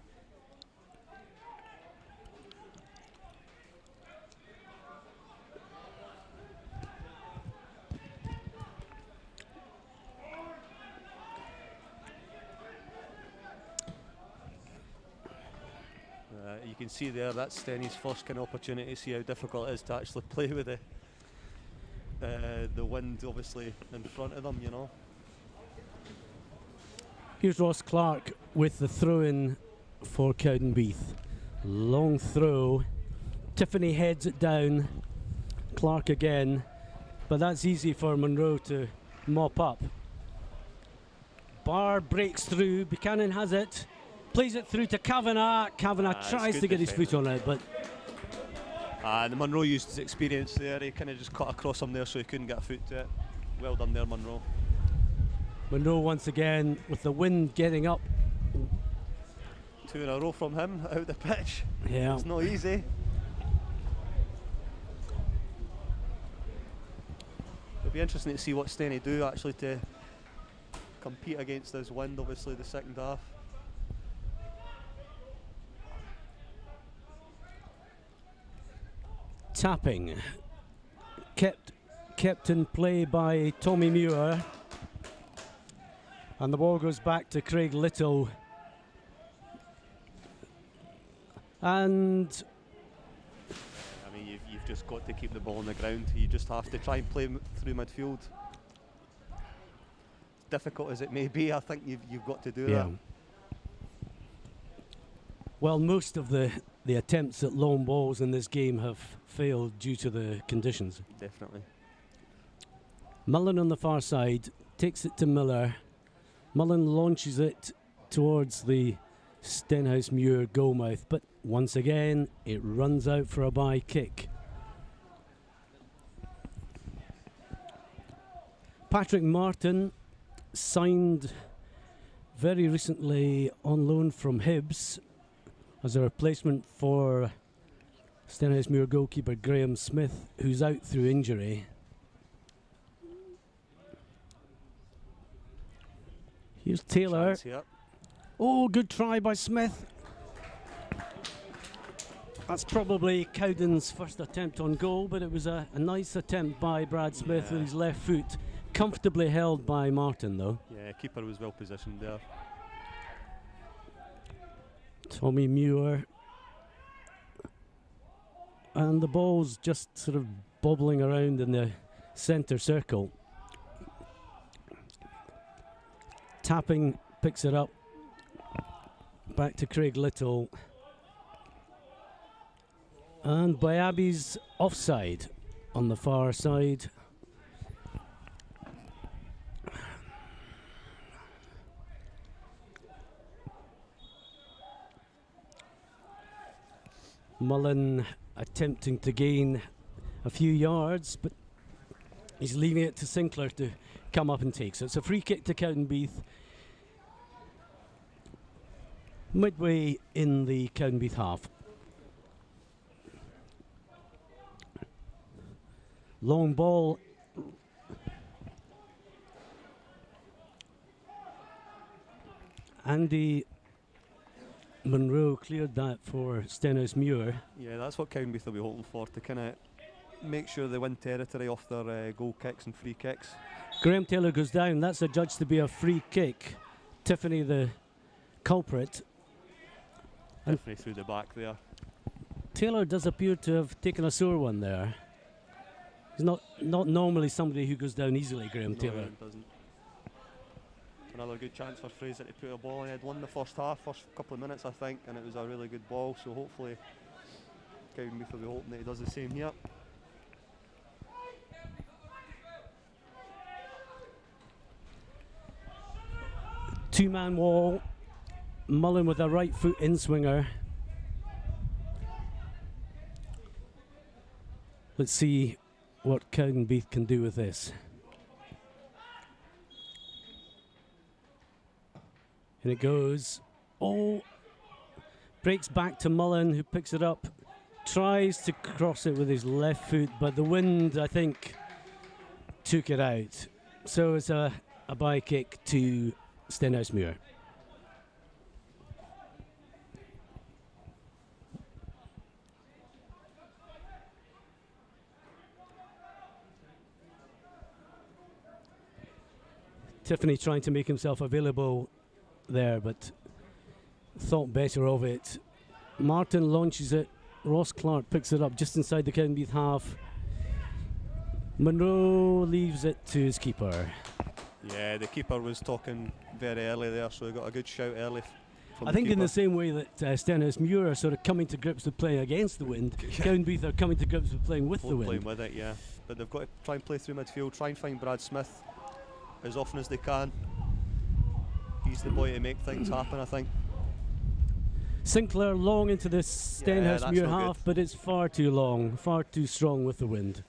you can see there, that's Stenny's first kind of opportunity to see how difficult it is to actually play with the wind obviously in front of them, you know. Here's Ross Clark with the throw-in for Cowdenbeath. Long throw. Tiffany heads it down. Clark again. But that's easy for Monroe to mop up. Barr breaks through. Buchanan has it. Plays it through to Kavanagh. Kavanagh tries to get his foot on it, but... And Monroe used his experience there. He kind of just cut across him there so he couldn't get a foot to it. Well done there, Monroe. Monroe once again with the wind getting up. 2 in a row from him out the pitch. Yeah. It's not easy. It'll be interesting to see what Stenny do actually to compete against this wind, obviously, the second half. Tapping. Kept in play by Tommy Muir. And the ball goes back to Craig Little. And I mean, you've just got to keep the ball on the ground. You just have to try and play through midfield. Difficult as it may be, I think you've got to do that. Well, most of the attempts at long balls in this game have failed due to the conditions. Definitely. Mullen on the far side takes it to Miller. Mullen launches it towards the Stenhousemuir goalmouth, but once again it runs out for a by kick. Patrick Martin signed very recently on loan from Hibs as a replacement for Stenhousemuir goalkeeper Graham Smith, who's out through injury. Here's Taylor. Oh, good try by Smith. That's probably Cowden's first attempt on goal, but it was a nice attempt by Brad Smith with his left foot. Comfortably held by Martin, though. Yeah, keeper was well positioned there. Tommy Muir. And the ball's just sort of bobbling around in the centre circle. Tapping picks it up. Back to Craig Little. And Bayabi's offside on the far side. Mullen attempting to gain a few yards, but he's leaving it to Sinclair to come up and take. So it's a free kick to Cowdenbeath. Midway in the Cowdenbeath half. Long ball. Andy Monroe cleared that for Stenhousemuir. Yeah, that's what Cowdenbeath will be hoping for, to kind of make sure they win territory off their goal kicks and free kicks. Graham Taylor goes down. That's adjudged to be a free kick. Tiffany the culprit. Tiffany through the back there. Taylor does appear to have taken a sore one there. He's not normally somebody who goes down easily, Graham Taylor. No, doesn't. Another good chance for Fraser to put a ball in. He had won the first half, first couple of minutes I think, and it was a really good ball, so hopefully Cowdenbeath will be hoping that he does the same here. Two-man wall. Mullen with a right foot in-swinger. Let's see what Cowdenbeath can do with this. And it goes. Oh! Breaks back to Mullen, who picks it up. Tries to cross it with his left foot, but the wind, I think, took it out. So it's a bye kick to Stenhousemuir. Tiffany trying to make himself available there, but thought better of it. Martin launches it. Ross Clark picks it up just inside the Cowdenbeath half. Monroe leaves it to his keeper. Yeah, the keeper was talking very early there, so he got a good shout early. I think in the same way that Stenhousemuir are sort of coming to grips with playing against the wind, Cowdenbeath are coming to grips with playing with the wind. Playing with it, yeah. But they've got to try and play through midfield, try and find Brad Smith as often as they can. He's the boy to make things happen, I think. Sinclair long into this Stenhousemuir half, but it's far too long, far too strong with the wind.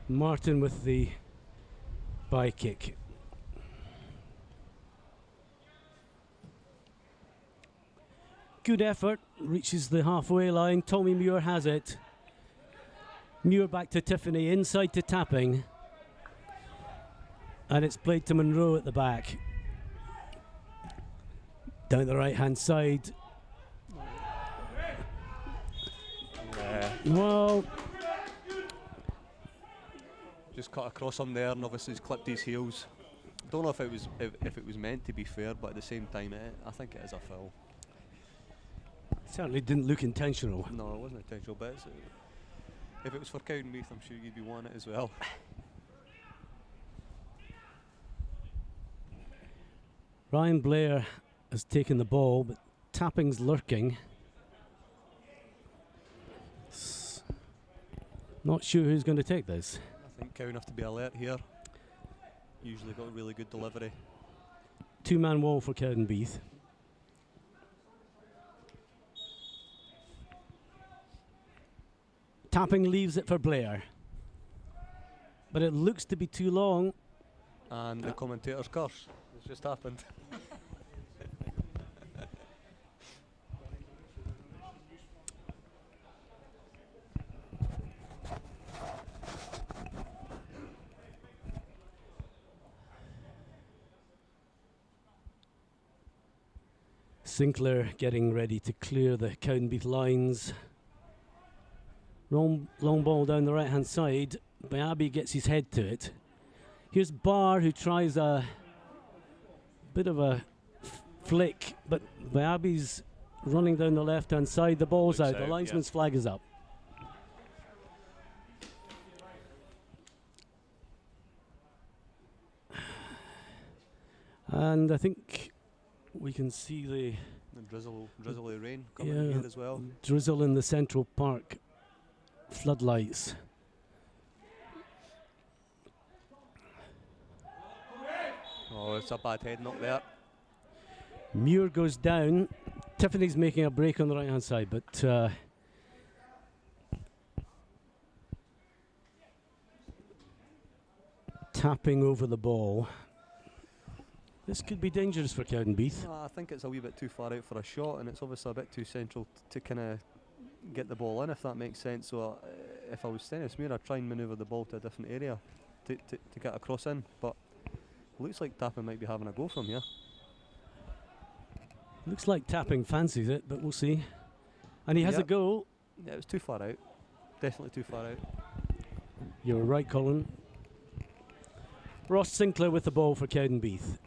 Martin with the bye kick. Good effort, reaches the halfway line. Tommy Muir has it. Muir back to Tiffany, inside to Tapping. And it's played to Monroe at the back. Down the right hand side. Well, just cut across him there, and obviously he's clipped his heels. Don't know if it was meant to be fair, but at the same time, I think it is a foul. Certainly didn't look intentional. No, it wasn't intentional, but if it was for Cowdenbeath, I'm sure you'd be wanting it as well. Ryan Blair has taken the ball, but Tapping's lurking. Not sure who's going to take this. I think Cowan have to be alert here. Usually got a really good delivery. Two-man wall for Cowdenbeath. Tapping leaves it for Blair. But it looks to be too long. And the commentator's curse has just happened. Sinclair getting ready to clear the Cowdenbeath lines. Long ball down the right hand side. Bayabi gets his head to it. Here's Barr, who tries a bit of a flick, but Bayabi's running down the left hand side. The ball's out. The linesman's flag is up. And I think we can see the drizzly rain coming in here as well. Drizzle in the Central Park floodlights. Oh, it's a bad head knock there. Muir goes down. Tiffany's making a break on the right hand side, but tapping over the ball. This could be dangerous for Cowdenbeath. I think it's a wee bit too far out for a shot, and it's obviously a bit too central to kind of get the ball in, if that makes sense. So if I was Stenhousemuir, I'd try and manoeuvre the ball to a different area to get a cross in. But looks like Tapping might be having a go from here. Looks like Tapping fancies it, but we'll see. And he has a go. Yeah, it was too far out. Definitely too far out. You're right, Colin. Ross Sinclair with the ball for Cowdenbeath.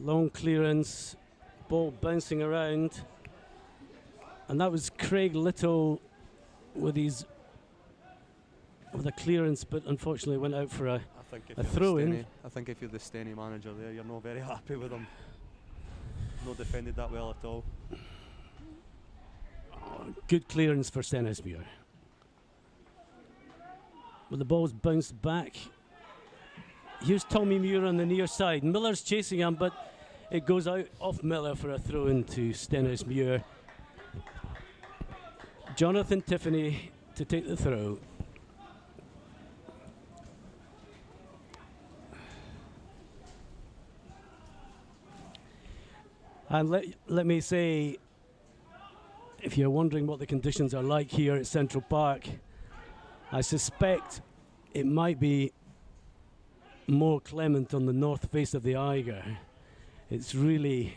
Long clearance, ball bouncing around, and that was Craig Little with a clearance, but unfortunately went out for a throw-in. I think if you're the Stenny manager there, you're not very happy with him. Not defended that well at all. Good clearance for Stenhousemuir. But the ball's bounced back. Here's Tommy Muir on the near side. Miller's chasing him, but it goes out off Miller for a throw-in to Stenhousemuir. Jonathan Tiffany to take the throw. And let me say, if you're wondering what the conditions are like here at Central Park, I suspect it might be more clement on the north face of the Eiger. It's really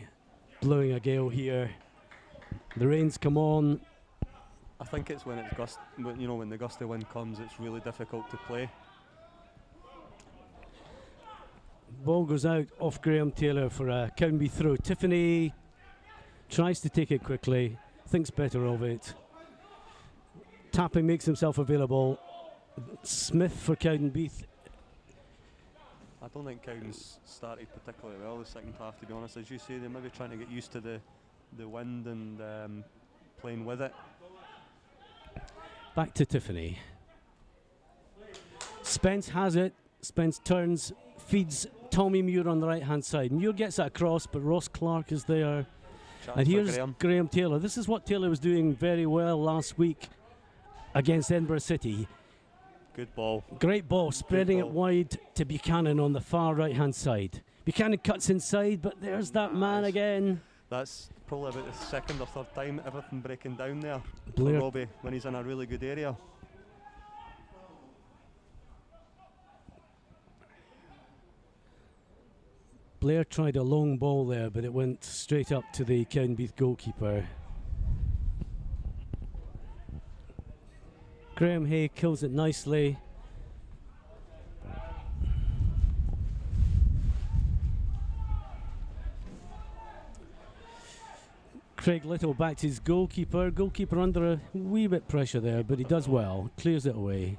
blowing a gale here. The rain's come on. I think it's when it's when the gusty wind comes, it's really difficult to play. Ball goes out off Graham Taylor for a Cowdenbeath throw. Tiffany tries to take it quickly, thinks better of it. Tapping makes himself available. Smith for Cowdenbeath. I don't think Cowden's started particularly well the second half, to be honest. As you say, they're maybe trying to get used to the wind and playing with it. Back to Tiffany. Spence has it. Spence turns, feeds Tommy Muir on the right hand side. Muir gets that across, but Ross Clark is there. And here's Graham Taylor. This is what Taylor was doing very well last week against Edinburgh City. Good ball. Great ball, spreading it wide to Buchanan on the far right hand side. Buchanan cuts inside, but there's that man again. That's probably about the second or third time everything breaking down there Blair. for Robbie when he's in a really good area. Blair tried a long ball there, but it went straight up to the Cowdenbeath goalkeeper. Graham Hay kills it nicely. Craig Little back to his goalkeeper. Goalkeeper under a wee bit pressure there, but he does well. Clears it away.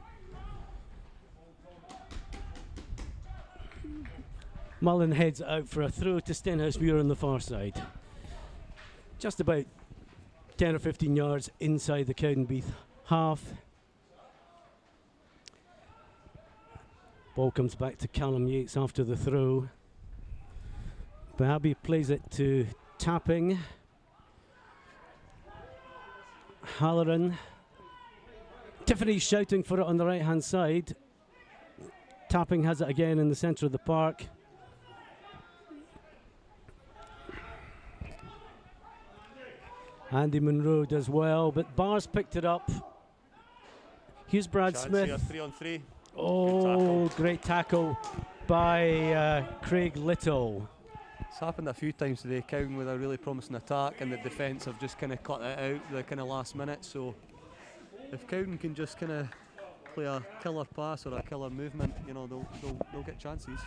Mullen heads out for a throw to Stenhousemuir on the far side. Just about 10 or 15 yards inside the Cowdenbeath half. Ball comes back to Callum Yates after the throw. Bahabi plays it to Tapping. Halloran. Tiffany's shouting for it on the right hand side. Tapping has it again in the centre of the park. Andy Munro does well, but Barr's picked it up. Here's Brad Smith. 3 on 3. Oh, great tackle. by Craig Little. It's happened a few times today. Cowden with a really promising attack, and the defence have just kind of cut it out the kind of last minute. So if Cowden can just kind of play a killer pass or a killer movement, you know, they'll get chances.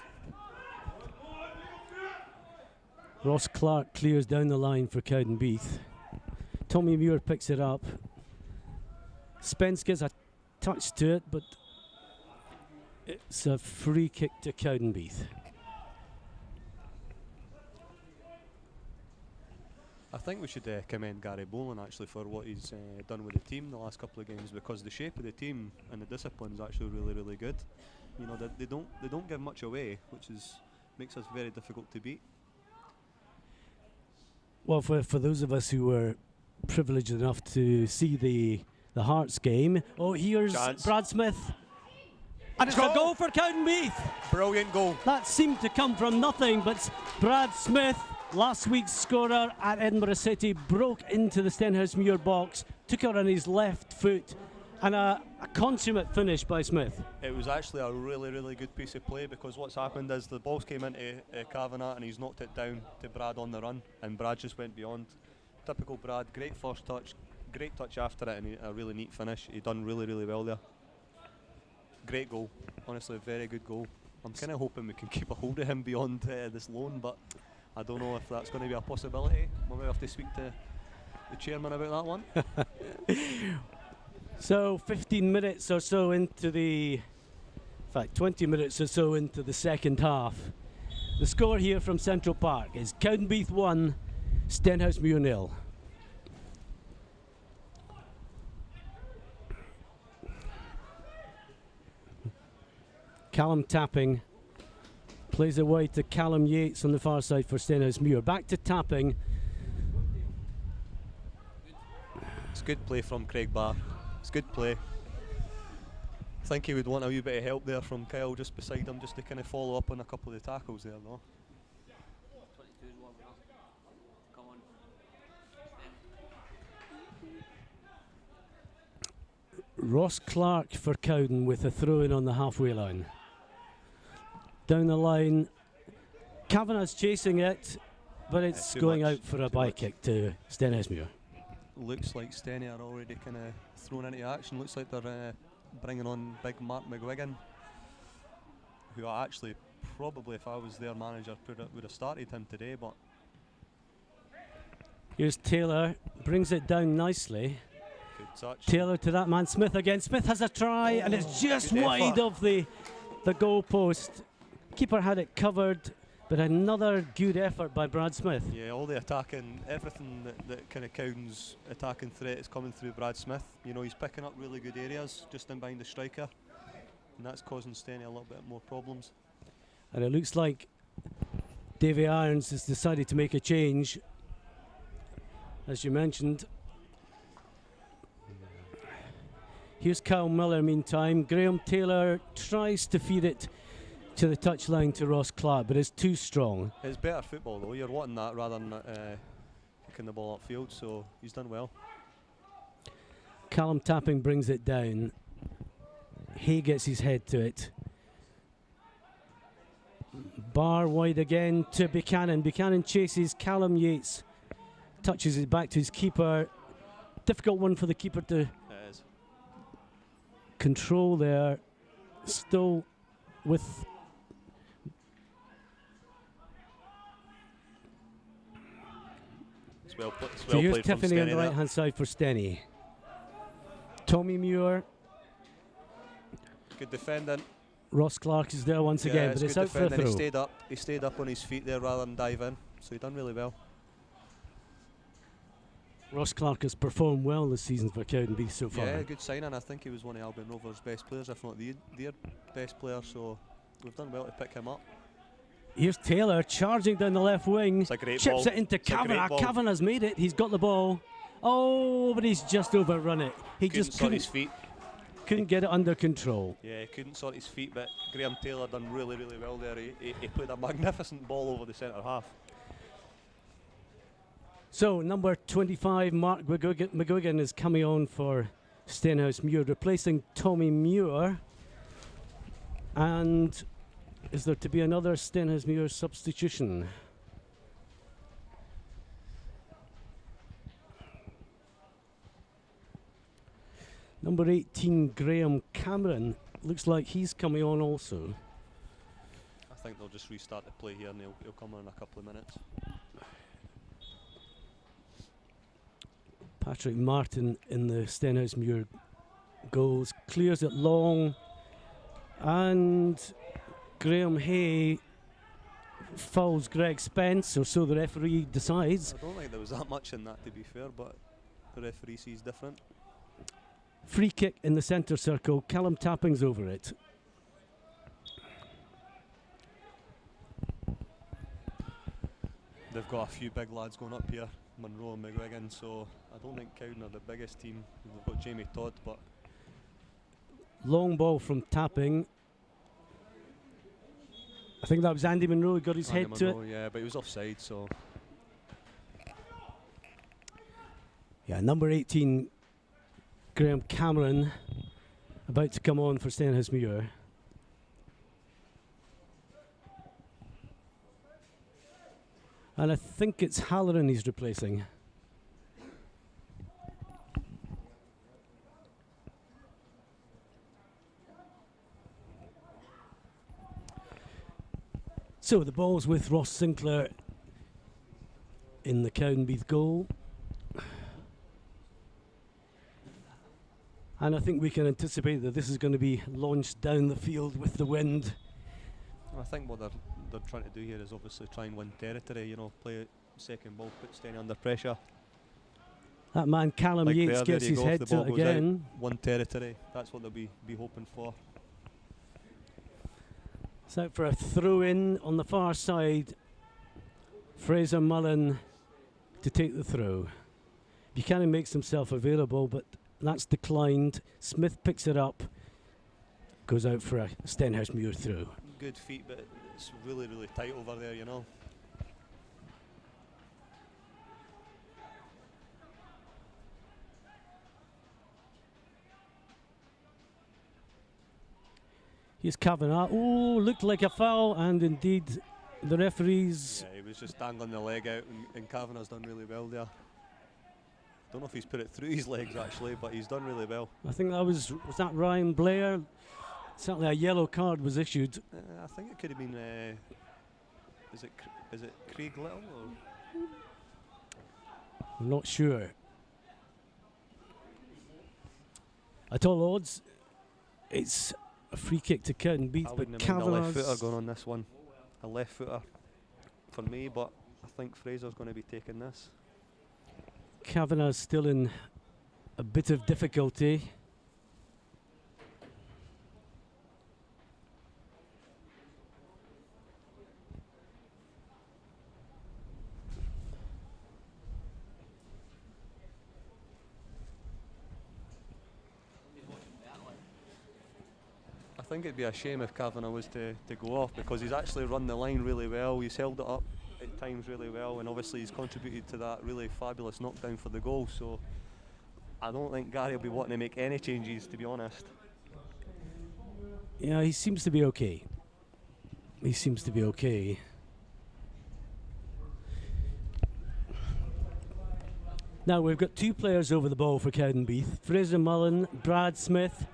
Ross Clark clears down the line for Cowdenbeath. Tommy Muir picks it up. Spence gets a touch to it, but it's a free kick to Cowdenbeath. I think we should commend Gary Boland actually for what he's done with the team the last couple of games, because the shape of the team and the discipline is actually really, really good. You know, they don't give much away, which makes us very difficult to beat. Well, for those of us who were privileged enough to see the Hearts game, here's Chance. Brad Smith, and it's a goal for Cowdenbeath. Brilliant goal. That seemed to come from nothing, but Brad Smith, last week's scorer at Edinburgh City, broke into the Stenhousemuir box, took it on his left foot, and a consummate finish by Smith. It was actually a really, really good piece of play, because what's happened is the ball's came into Kavanagh and he's knocked it down to Brad on the run, and Brad just went beyond. Typical Brad, great first touch, great touch after it, and a really neat finish. He done really, really well there. Great goal, honestly, very good goal. I'm kind of hoping we can keep a hold of him beyond this loan, but I don't know if that's going to be a possibility. We'll maybe have to speak to the chairman about that one. So 15 minutes or so into in fact 20 minutes or so into the second half. The score here from Central Park is Cowdenbeath 1, Stenhousemuir 0. Callum Tapping plays it wide to Callum Yates on the far side for Stenhousemuir. Back to Tapping. It's good play from Craig Barr. It's good play. I think he would want a wee bit of help there from Kyle just beside him, just to kind of follow up on a couple of the tackles there, though. Ross Clark for Cowden with a throw-in on the halfway line. Down the line, Kavanagh's chasing it, but it's going out for a bye kick to Stenhousemuir. Looks like Stenny are already kind of thrown into action. Looks like they're bringing on big Mark McGuigan, who I actually probably, if I was their manager, would have started him today. But here's Taylor, brings it down nicely. good touch. Taylor to that man Smith again. Smith has a try, and it's just wide of the goal post. Keeper had it covered, but another good effort by Brad Smith. Yeah, all the attacking, everything that kind of Cowden's attacking threat is coming through Brad Smith. You know, he's picking up really good areas just in behind the striker, and that's causing Stenny a little bit more problems. And it looks like Davy Irons has decided to make a change, as you mentioned. Here's Kyle Miller meantime. Graham Taylor tries to feed it to the touchline to Ross Clark, but it's too strong. It's better football though, you're wanting that rather than kicking the ball upfield, so he's done well. Callum Tapping brings it down. Hay gets his head to it. Barr wide again to Buchanan. Buchanan chases Callum Yates, touches it back to his keeper. Difficult one for the keeper to control there. Still with it's well so here's played from Tiffany on Stenny the right hand side for Stenny. Tommy Muir. Good defending. Ross Clark is there once again, but it's out for a throw. He stayed up on his feet there rather than dive in, so he done really well. Ross Clark has performed well this season for Cowdenbeath so far. Yeah, good signing. I think he was one of Albion Rovers' best players, if not their best player, so we've done well to pick him up. Here's Taylor charging down the left wing. It's a great chips ball. It into Kavanagh. Kavanagh's made it. He's got the ball. Oh, but he's just overrun it. He just sort his feet. Couldn't get it under control. Yeah, he couldn't sort his feet, but Graham Taylor done really, really well there. He played a magnificent ball over the centre half. So number 25, Mark McGuigan is coming on for Stenhousemuir, replacing Tommy Muir. And is there to be another Stenhousemuir substitution? Number 18, Graham Cameron, looks like he's coming on also. I think they'll just restart the play here and he'll come on in a couple of minutes. Patrick Martin in the Stenhousemuir goals, clears it long, and Graham Hay fouls Greg Spence, or so the referee decides. I don't think there was that much in that, to be fair, but the referee sees different. Free kick in the centre circle, Callum Tapping's over it. They've got a few big lads going up here, Monroe and McGuigan, so I don't think Cowden are the biggest team. They've got Jamie Todd, but... Long ball from Tapping. I think that was Andy Monroe, he got his head to it. Yeah, but he was offside, so... Yeah, number 18, Graham Cameron, about to come on for Stenhousemuir. And I think it's Halloran he's replacing. So the ball's with Ross Sinclair in the Cowdenbeath goal. And I think we can anticipate that this is going to be launched down the field with the wind. I think what they're trying to do here is obviously try and win territory, you know, play second ball, put Stenny under pressure. That man Callum Like Yates there, gets his head to it again. Won territory, that's what they'll be hoping for. It's out for a throw in on the far side. Fraser Mullen to take the throw. Buchanan makes himself available, but that's declined. Smith picks it up, goes out for a Stenhousemuir throw. Good feet, but it's really, really tight over there, you know. Here's Kavanagh. Oh, looked like a foul, and indeed the referees... Yeah, he was just dangling the leg out, and Kavanagh's done really well there. Don't know if he's put it through his legs actually, but he's done really well. I think that was that Ryan Blair? Certainly a yellow card was issued. I think it could have been, is it Craig Little? Or? I'm not sure. At all odds, it's a free kick to Cowdenbeath, but Kavanagh's... a left footer going on this one. A left footer for me, but I think Fraser's going to be taking this. Kavanagh's still in a bit of difficulty. I think it'd be a shame if Kavanagh was to go off, because he's actually run the line really well. He's held it up at times really well, and obviously he's contributed to that really fabulous knockdown for the goal. So I don't think Gary will be wanting to make any changes, to be honest. Yeah, he seems to be okay. He seems to be okay. Now we've got two players over the ball for Cowdenbeath. Fraser Mullen, Brad Smith.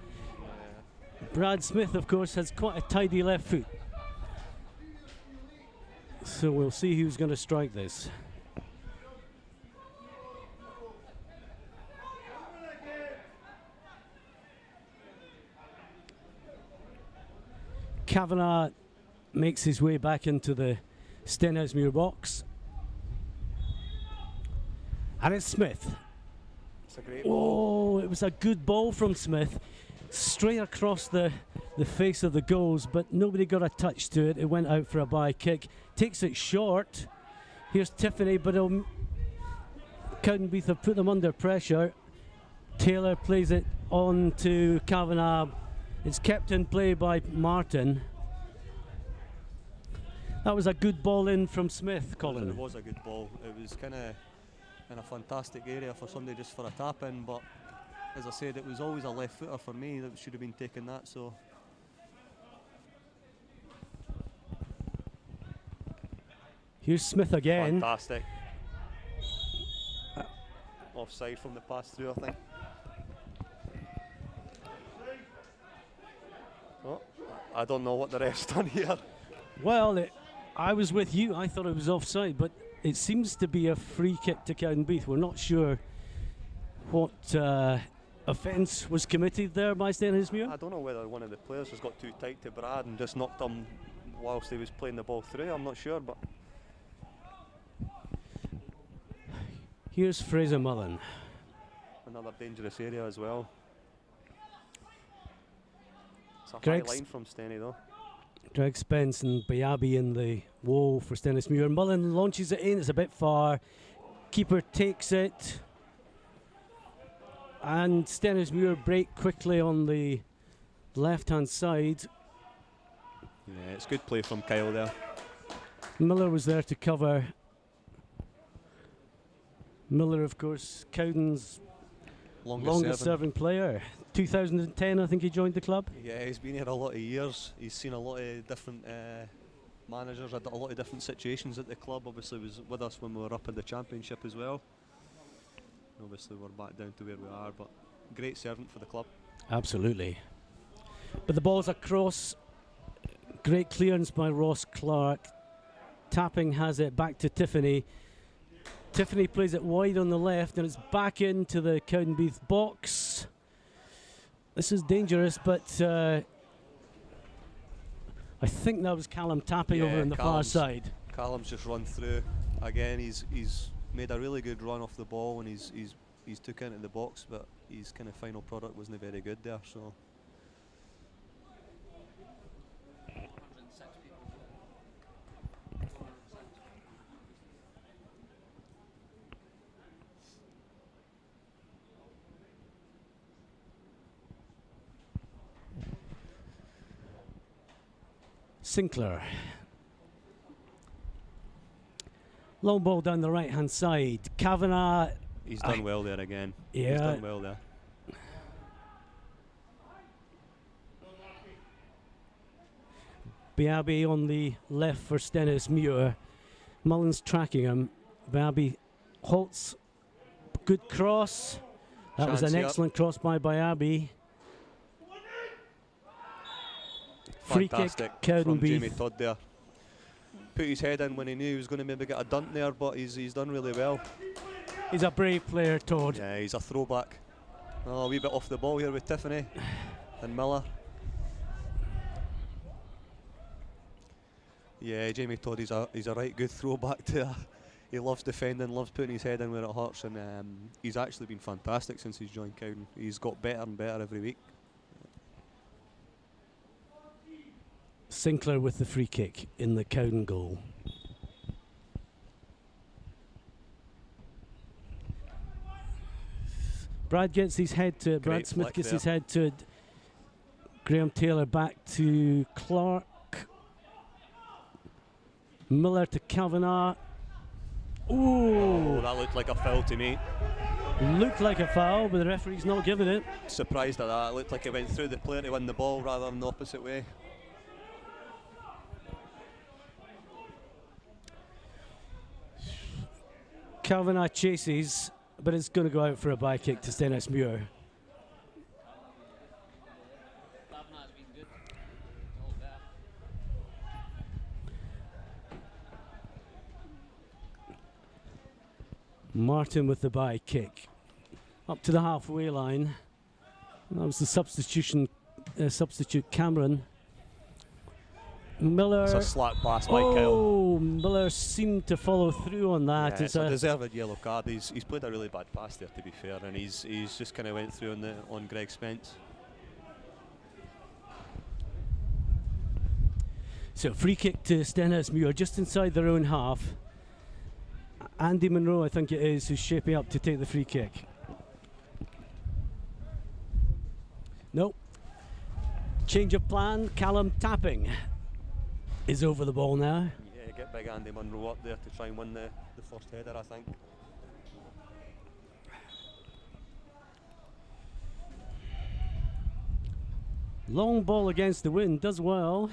Brad Smith, of course, has quite a tidy left foot. So we'll see who's going to strike this. Kavanagh makes his way back into the Stenhousemuir box. And it's Smith. It's a great ball. Oh, it was a good ball from Smith. Straight across the face of the goals, but nobody got a touch to it. It went out for a by kick. Takes it short. Here's Tiffany, but Cowdenbeath have put them under pressure. Taylor plays it on to Kavanagh. It's kept in play by Martin. That was a good ball in from Smith, Colin. It was a good ball. It was kind of in a fantastic area for somebody just for a tap in, but as I said, it was always a left footer for me that should have been taking that. So Here's Smith again. Fantastic. Offside from the pass through, I think. Oh, I don't know what the ref's done here. Well, I was with you. I thought it was offside, but it seems to be a free kick to Cowdenbeath. We're not sure what offence was committed there by Stenhousemuir. I don't know whether one of the players has got too tight to Brad and just knocked him whilst he was playing the ball through. I'm not sure, but... Here's Fraser Mullen. Another dangerous area as well. It's a Greg high line from Stenny though. Greg Spence and Bayabi in the wall for Stenhousemuir. Mullen launches it in, it's a bit far. Keeper takes it. And Stenhousemuir break quickly on the left-hand side. Yeah, it's good play from Kyle there. Miller was there to cover. Miller, of course, Cowden's longest serving player. 2010, I think he joined the club. Yeah, he's been here a lot of years. He's seen a lot of different managers, had a lot of different situations at the club. Obviously was with us when we were up in the Championship as well. Obviously we're back down to where we are, but great servant for the club. Absolutely. But the ball's across. Great clearance by Ross Clark. Tapping has it back to Tiffany. Tiffany plays it wide on the left and it's back into the Cowdenbeath box. This is dangerous, but I think that was Callum tapping over on the far side. Callum's just run through. Again, he's made a really good run off the ball and he's took it into the box, but his kind of final product wasn't very good there. So. Sinclair. Long ball down the right hand side. Kavanagh. He's done well there again. Yeah. He's done well there. Bayabi on the left for Stenhousemuir. Mullen's tracking him. Bayabi halts. Good cross. That was an excellent cross by Bayabi. Free kick, Cowdenbeath. From Jamie Todd there. Put his head in when he knew he was going to maybe get a dunk there, but he's done really well. He's a brave player, Todd. Yeah, he's a throwback. Oh, a wee bit off the ball here with Tiffany and Miller. Yeah, Jamie Todd, he's a right good throwback to. He loves defending, loves putting his head in where it hurts, and he's actually been fantastic since he's joined Cowden. He's got better and better every week. Sinclair with the free kick in the Cowden goal. Brad gets his head to it. Brad Smith gets his head to it. Graham Taylor back to Clark. Miller to Kavanagh. Ooh! Oh, that looked like a foul to me. Looked like a foul, but the referee's not giving it. Surprised at that. It looked like it went through the player to win the ball rather than the opposite way. Kavanagh chases, but it's going to go out for a by kick to Stenhousemuir. Martin with the by kick. Up to the halfway line. That was the substitute Cameron. Miller. It's a slack pass by Kyle. Oh, Miller seemed to follow through on that. Yeah, it's a deserved yellow card. He's played a really bad pass there, to be fair, and he's just kind of went through on Greg Spence. So free kick to Stenhousemuir just inside their own half. Andy Monroe, I think it is, who's shaping up to take the free kick. Nope. Change of plan. Callum tapping is over the ball now. Yeah, get big Andy Monroe up there to try and win the first header, I think. Long ball against the wind, does well.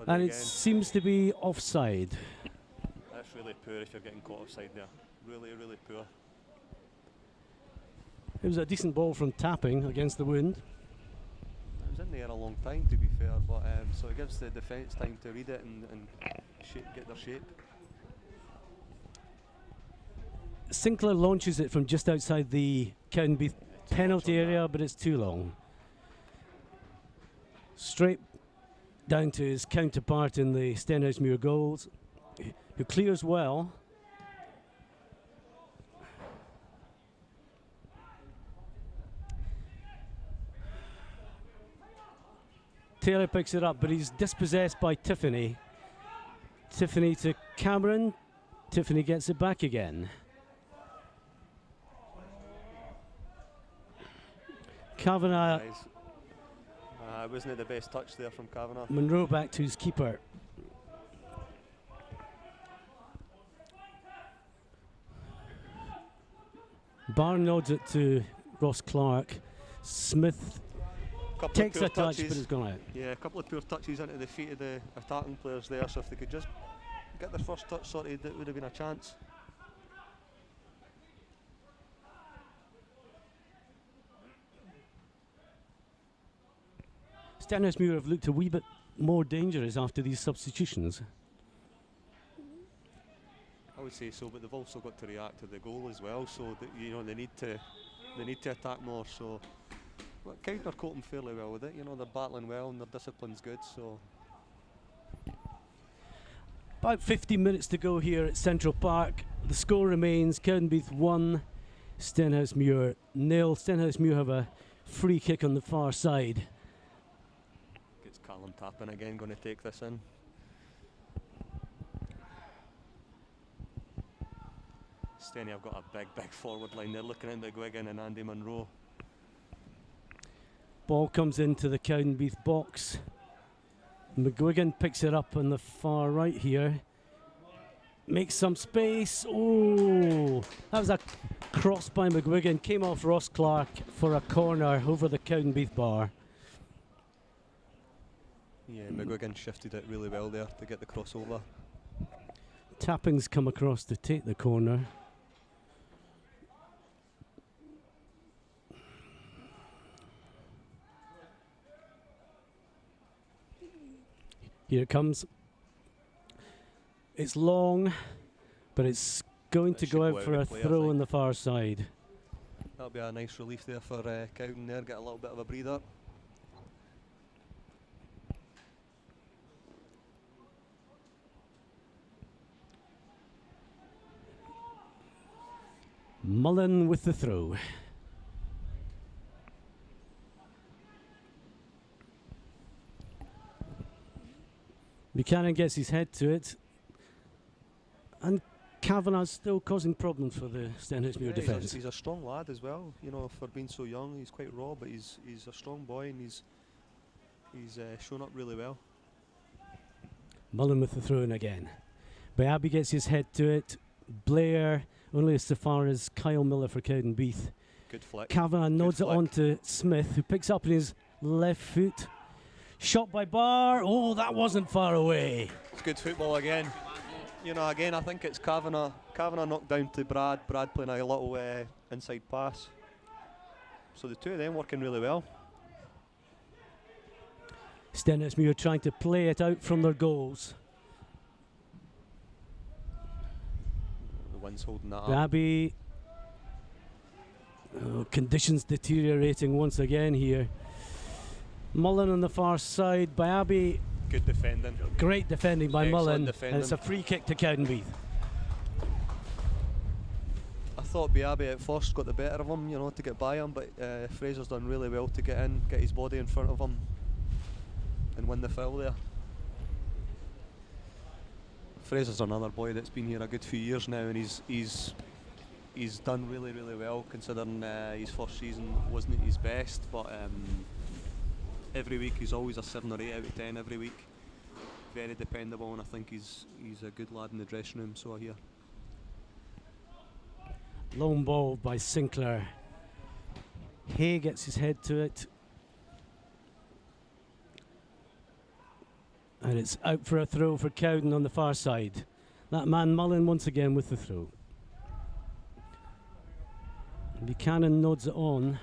And it seems to be offside. That's really poor if you're getting caught offside there. Really, really poor. It was a decent ball from Tapping against the wind. It was in the air a long time, to be fair, but so it gives the defence time to read it and get their shape. Sinclair launches it from just outside the Cowdenbeath penalty area, but it's too long. Straight down to his counterpart in the Stenhousemuir goals, who clears well. Taylor picks it up, but he's dispossessed by Tiffany. Tiffany to Cameron. Tiffany gets it back again. Kavanagh. Wasn't it the best touch there from Kavanagh? Monroe back to his keeper. Barr nods it to Ross Clark. Smith takes a touch, but it's gone out. Yeah, a couple of poor touches into the feet of the attacking players there, so if they could just get their first touch sorted, it would have been a chance. Stenhousemuir have looked a wee bit more dangerous after these substitutions. I would say so, but they've also got to react to the goal as well. So that, you know, they need to attack more. So Cowden are coping fairly well with it. You know, they're battling well and their discipline's good. So about 15 minutes to go here at Central Park. The score remains Cowdenbeath 1, Stenhousemuir 0. Stenhousemuir have a free kick on the far side. Colin Tapping again, going to take this in. Stenny have got a big forward line. They're looking at McGuigan and Andy Monroe. Ball comes into the Cowdenbeath box. McGuigan picks it up on the far right here. Makes some space. Oh, that was a cross by McGuigan. Came off Ross Clark for a corner over the Cowdenbeath bar. Yeah, McGuigan shifted it really well there to get the crossover. Tapping's come across to take the corner. Here it comes. It's long, but it's going to go out for a throw on the far side. That'll be a nice relief there for Cowden there, get a little bit of a breather. Mullen with the throw. Buchanan gets his head to it, and Kavanagh's still causing problems for the Stenhousemuir defence. He's a strong lad as well, you know, for being so young. He's quite raw, but he's a strong boy, and he's shown up really well. Mullen with the throw in again. Bayabi gets his head to it. Blair only so far as Kyle Miller for Cowdenbeath. Good flick. Kavanagh nods it on to Smith, who picks up in his left foot. Shot by Barr. Oh, that wasn't far away. It's good football again. You know, again, I think it's Kavanagh. Kavanagh knocked down to Brad. Brad playing a little inside pass. So the two of them working really well. Stenhousemuir trying to play it out from their goals. The wind's holding that up. Abbey. Oh, conditions deteriorating once again here. Mullen on the far side by Abbey. Good defending. Great defending by Excellent Mullen. defending. And it's a free kick to Cowdenbeath. I thought Biabi at first got the better of him, you know, to get by him, but Fraser's done really well to get in, get his body in front of him and win the foul there. Fraser's another boy that's been here a good few years now, and he's done really well, considering his first season wasn't his best, but every week he's always a 7 or 8 out of 10 every week. Very dependable, and I think he's a good lad in the dressing room, so I hear. Long ball by Sinclair. Hay gets his head to it. And it's out for a throw for Cowden on the far side. That man Mullen once again with the throw. Buchanan nods it on.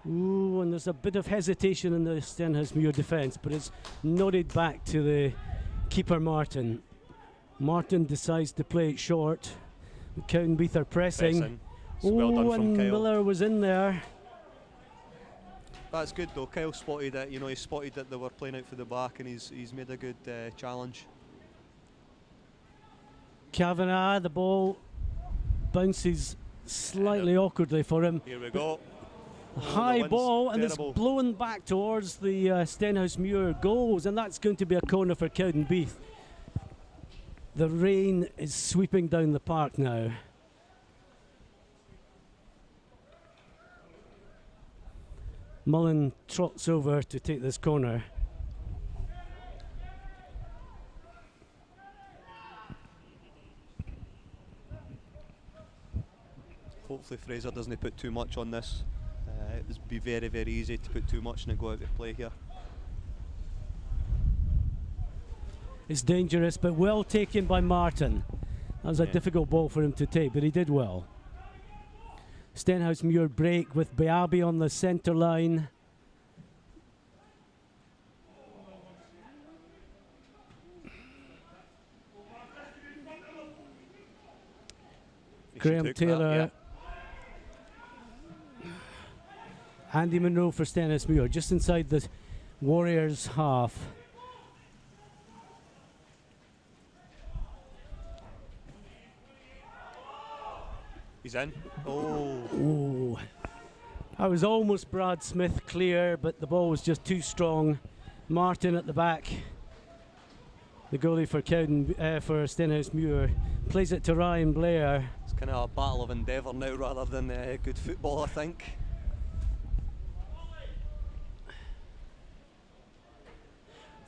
Ooh, and there's a bit of hesitation in the Stenhousemuir defence, but it's nodded back to the keeper Martin. Martin decides to play it short. Cowdenbeath are pressing. Well done from and Kyle. Miller was in there. That's good though. Kyle spotted it. You know, he spotted that they were playing out for the back, and he's made a good challenge. Kavanagh, the ball bounces slightly awkwardly for him. Here we go. High ball, and terrible. it's blown back towards the Stenhousemuir goals, and that's going to be a corner for Cowdenbeath. The rain is sweeping down the park now. Mullen trots over to take this corner. Hopefully Fraser doesn't put too much on this. It would be very, very easy to put too much and it go out of play here. It's dangerous, but well taken by Martin. That was a difficult ball for him to take, but he did well. Stenhousemuir break with Biabi on the centre line. Graham Taylor. Andy Munro for Stenhousemuir, just inside the Warriors' half. He's in. Oh. Ooh. I was almost Brad Smith clear, but the ball was just too strong. Martin at the back. The goalie for for Stenhousemuir plays it to Ryan Blair. It's kind of a battle of endeavour now rather than good football, I think.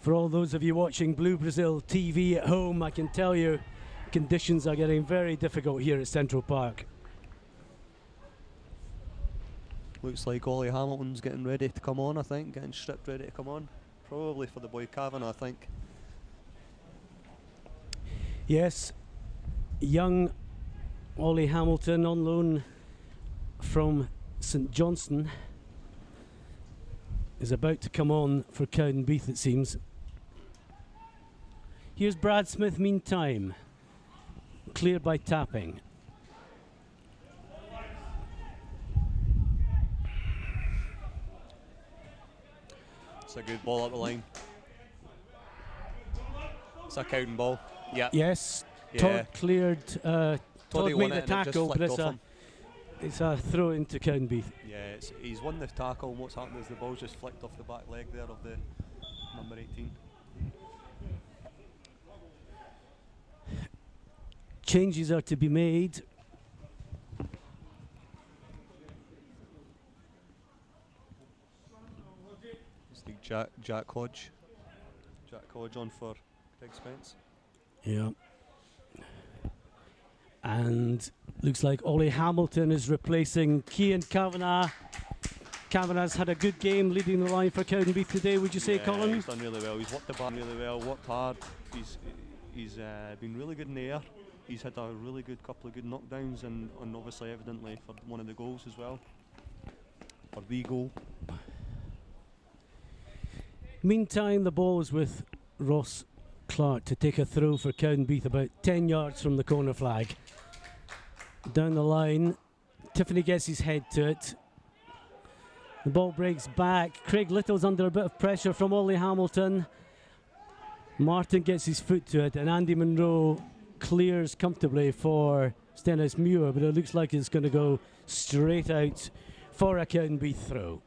For all those of you watching Blue Brazil TV at home, I can tell you conditions are getting very difficult here at Central Park. Looks like Ollie Hamilton's getting ready to come on, I think. Getting stripped ready to come on. Probably for the boy Kavanagh, I think. Yes, young Ollie Hamilton on loan from St Johnstone is about to come on for Cowdenbeath, it seems. Here's Brad Smith meantime, cleared by tapping. It's a good ball up the line. It's a Cowden ball. Yeah. Yes, Yeah. Todd cleared. Todd Toddy made won the it and it just tackle, but flicked off him. it's a throw into Cowdenbeath. Yeah, he's won the tackle, and what's happened is the ball's just flicked off the back leg there of the number 18. Changes are to be made. It's like Jack Hodge. Jack Hodge on for Craig Spence. Yeah. And looks like Ollie Hamilton is replacing Cian Kavanagh. Kavanagh's had a good game leading the line for Cowdenbeath today, would you say, Colin? He's done really well. He's worked the bar really well, worked hard. He's been really good in the air. He's had a really good couple of good knockdowns and obviously evidently for one of the goals as well. For the goal. Meantime, the ball is with Ross Clark to take a throw for Cowdenbeath about 10 yards from the corner flag. Down the line, Tiffany gets his head to it. The ball breaks back. Craig Little's under a bit of pressure from Ollie Hamilton. Martin gets his foot to it, and Andy Munro clears comfortably for Stenhousemuir, but it looks like it's going to go straight out for a Cowdenbeath throw.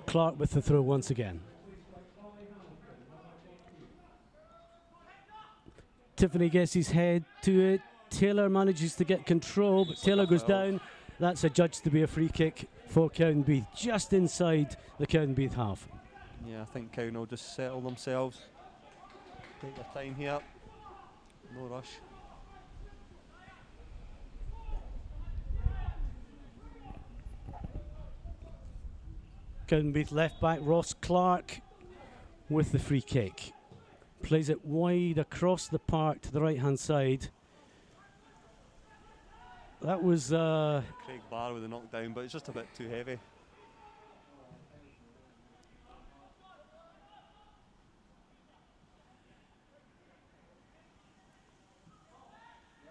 Clark with the throw once again. Tiffany gets his head to it. Taylor manages to get control, but Taylor goes down. That's adjudged to be a free kick for Cowdenbeath, just inside the Cowdenbeath half. Yeah, I think Cowden will just settle themselves. Take their time here. No rush. Cowdenbeath left back Ross Clark with the free kick. Plays it wide across the park to the right-hand side. That was Craig Barr with the knockdown, but it's just a bit too heavy.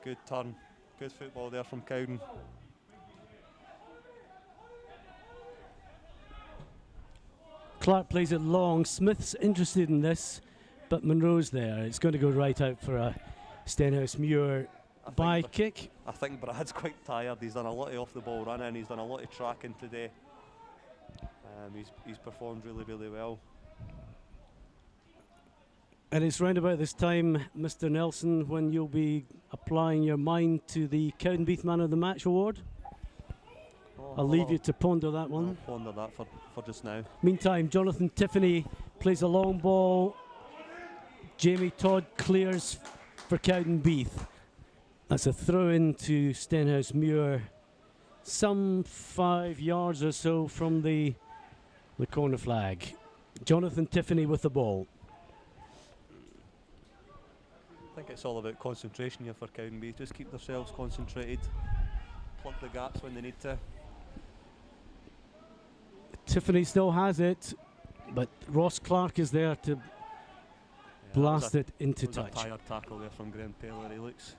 Good turn, good football there from Cowden. Clark plays it long. Smith's interested in this, but Monroe's there. It's going to go right out for a Stenhousemuir by kick. I think Brad's quite tired. He's done a lot of off-the-ball running. He's done a lot of tracking today. He's performed really, really well. And it's round about this time, Mr. Nelson, when you'll be applying your mind to the Cowdenbeath Man of the Match award. I'll leave you to ponder that one. I'll ponder that for just now. Meantime, Jonathan Tiffany plays a long ball. Jamie Todd clears for Cowdenbeath. That's a throw in to Stenhousemuir, some 5 yards or so from the corner flag. Jonathan Tiffany with the ball. I think it's all about concentration here for Cowdenbeath. Just keep themselves concentrated, plug the gaps when they need to. Tiffany still has it, but Ross Clark is there to blast it into touch. A tired tackle there from Graham Taylor. He looks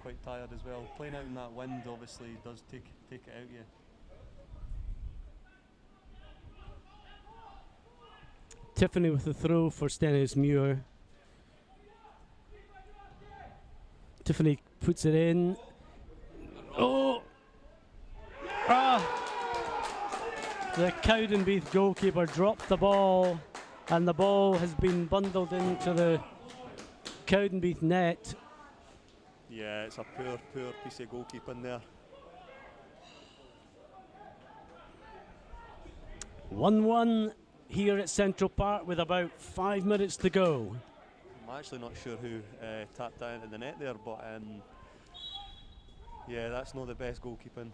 quite tired as well. Playing out in that wind obviously does take it out of you. Tiffany with the throw for Stenhousemuir. Tiffany puts it in. Oh! The Cowdenbeath goalkeeper dropped the ball, and the ball has been bundled into the Cowdenbeath net. Yeah, it's a poor piece of goalkeeping there. 1-1 here at Central Park with about 5 minutes to go. I'm actually not sure who tapped that into the net there, but yeah, that's not the best goalkeeping.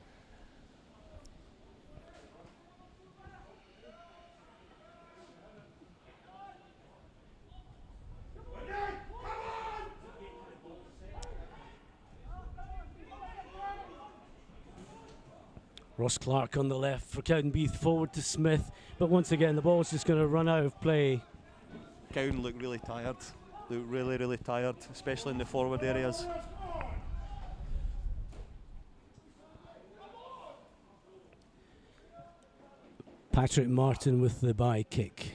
Ross Clark on the left for Cowdenbeath, forward to Smith, but once again the ball's just going to run out of play. Cowden look really tired, really tired, especially in the forward areas. Patrick Martin with the bye kick.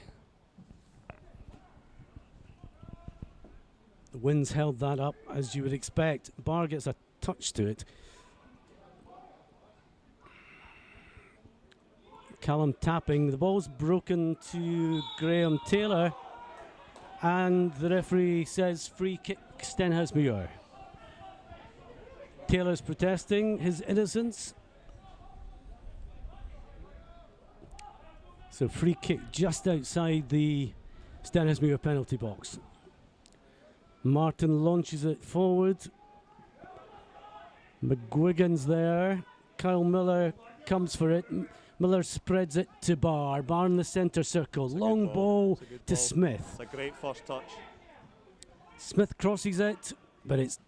The wind's held that up as you would expect. Barr gets a touch to it. Callum tapping. The ball's broken to Graham Taylor, and the referee says free kick Stenhousemuir. Taylor's protesting his innocence. So free kick just outside the Stenhousemuir penalty box. Martin launches it forward. McGuigan's there. Kyle Miller comes for it. Miller spreads it to Barr. Barr in the centre circle. Long ball to Smith. It's a great first touch. Smith crosses it, but it's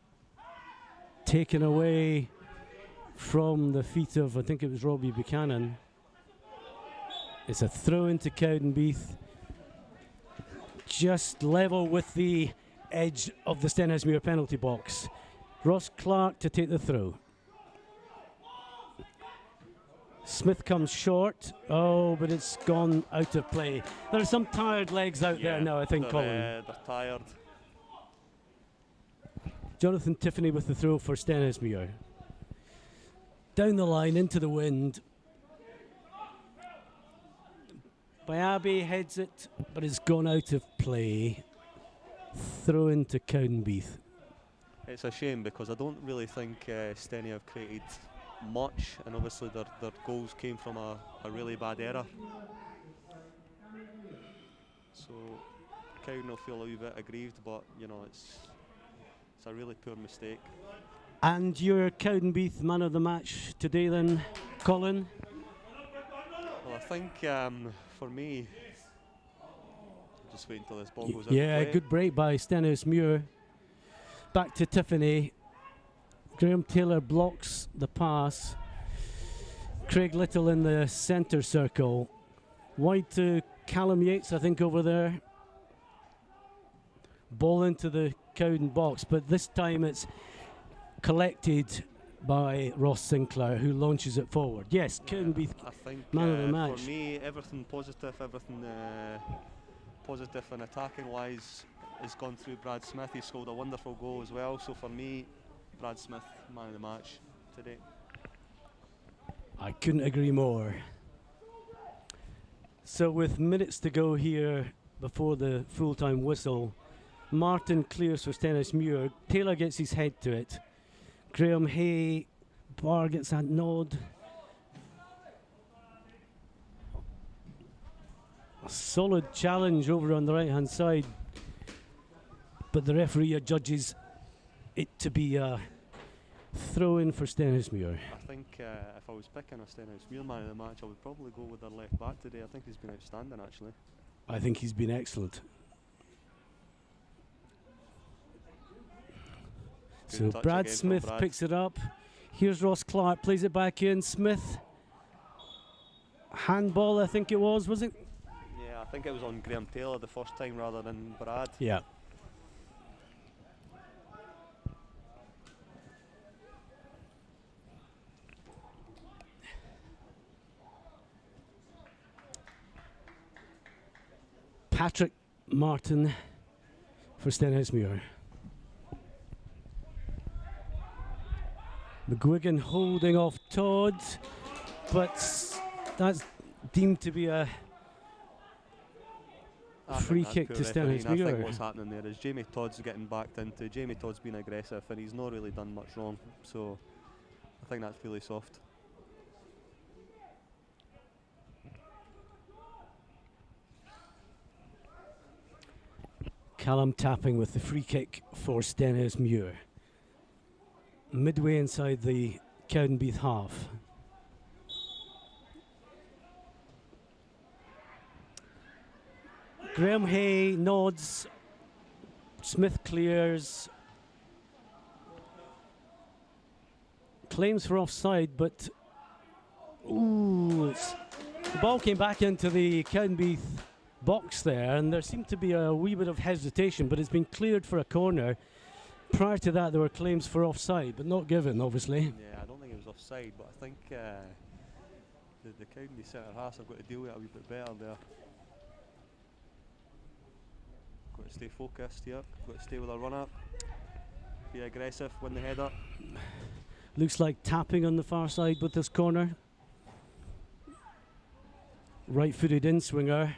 taken away from the feet of, I think it was Robbie Buchanan. It's a throw into Cowdenbeath. Just level with the edge of the Stenhousemuir penalty box. Ross Clark to take the throw. Smith comes short. Oh, but it's gone out of play. There are some tired legs out there now, I think, Colin. They're tired. Jonathan Tiffany with the throw for Stenhousemuir. Down the line, into the wind. Bayabe heads it, but it's gone out of play. Throw into Cowdenbeath. It's a shame because I don't really think Steny have created much, and obviously their goals came from a really bad error. So Cowden will feel a wee bit aggrieved, but you know it's a really poor mistake. And your Cowdenbeath man of the match today then, Colin? Well, I think for me, just wait until this ball goes Yeah, out of play. good break by Stenhousemuir. Back to Tiffany. Graham Taylor blocks the pass. Craig Little in the centre circle. Wide to Callum Yates, I think, over there. Ball into the Cowden box, but this time it's collected by Ross Sinclair, who launches it forward. Yes, Cowdenbeath, I think man of the match. for me, everything positive, positive and attacking wise has gone through Brad Smith. He scored a wonderful goal as well. So for me, Brad Smith, man of the match today. I couldn't agree more. So with minutes to go here before the full-time whistle, Martin clears for Stenhousemuir. Taylor gets his head to it. Graham Hay, Barr gets a nod. A solid challenge over on the right-hand side, but the referee adjudges it to be a throw-in for Stenhousemuir. I think if I was picking a Stenhousemuir man of the match, I would probably go with their left back today. I think he's been outstanding, actually. I think he's been excellent. Good So touch Brad again from Smith Brad. picks it up. Here's Ross Clark, plays it back in. Smith, handball I think it was it? Yeah, I think it was on Graham Taylor the first time rather than Brad. Yeah. Patrick Martin for Stenhousemuir. McGuigan holding off Todd, but that's deemed to be a free kick to I think Stenhousemuir. what's happening there is Jamie Todd's getting backed into. Jamie Todd's been aggressive and he's not really done much wrong. So I think that's really soft. Callum tapping with the free kick for Stenhousemuir. Midway inside the Cowdenbeath half. Graham Hay nods. Smith clears. Claims for offside, but ooh, the ball came back into the Cowdenbeath box there, and there seemed to be a wee bit of hesitation, but it's been cleared for a corner. Prior to that, there were claims for offside, but not given, obviously. Yeah, I don't think it was offside, but I think the Cowdenbeath centre halves have got to deal with it a wee bit better there. Got to stay focused here, got to stay with our run up, be aggressive, win the header. Looks like tapping on the far side with this corner. Right-footed in-swinger.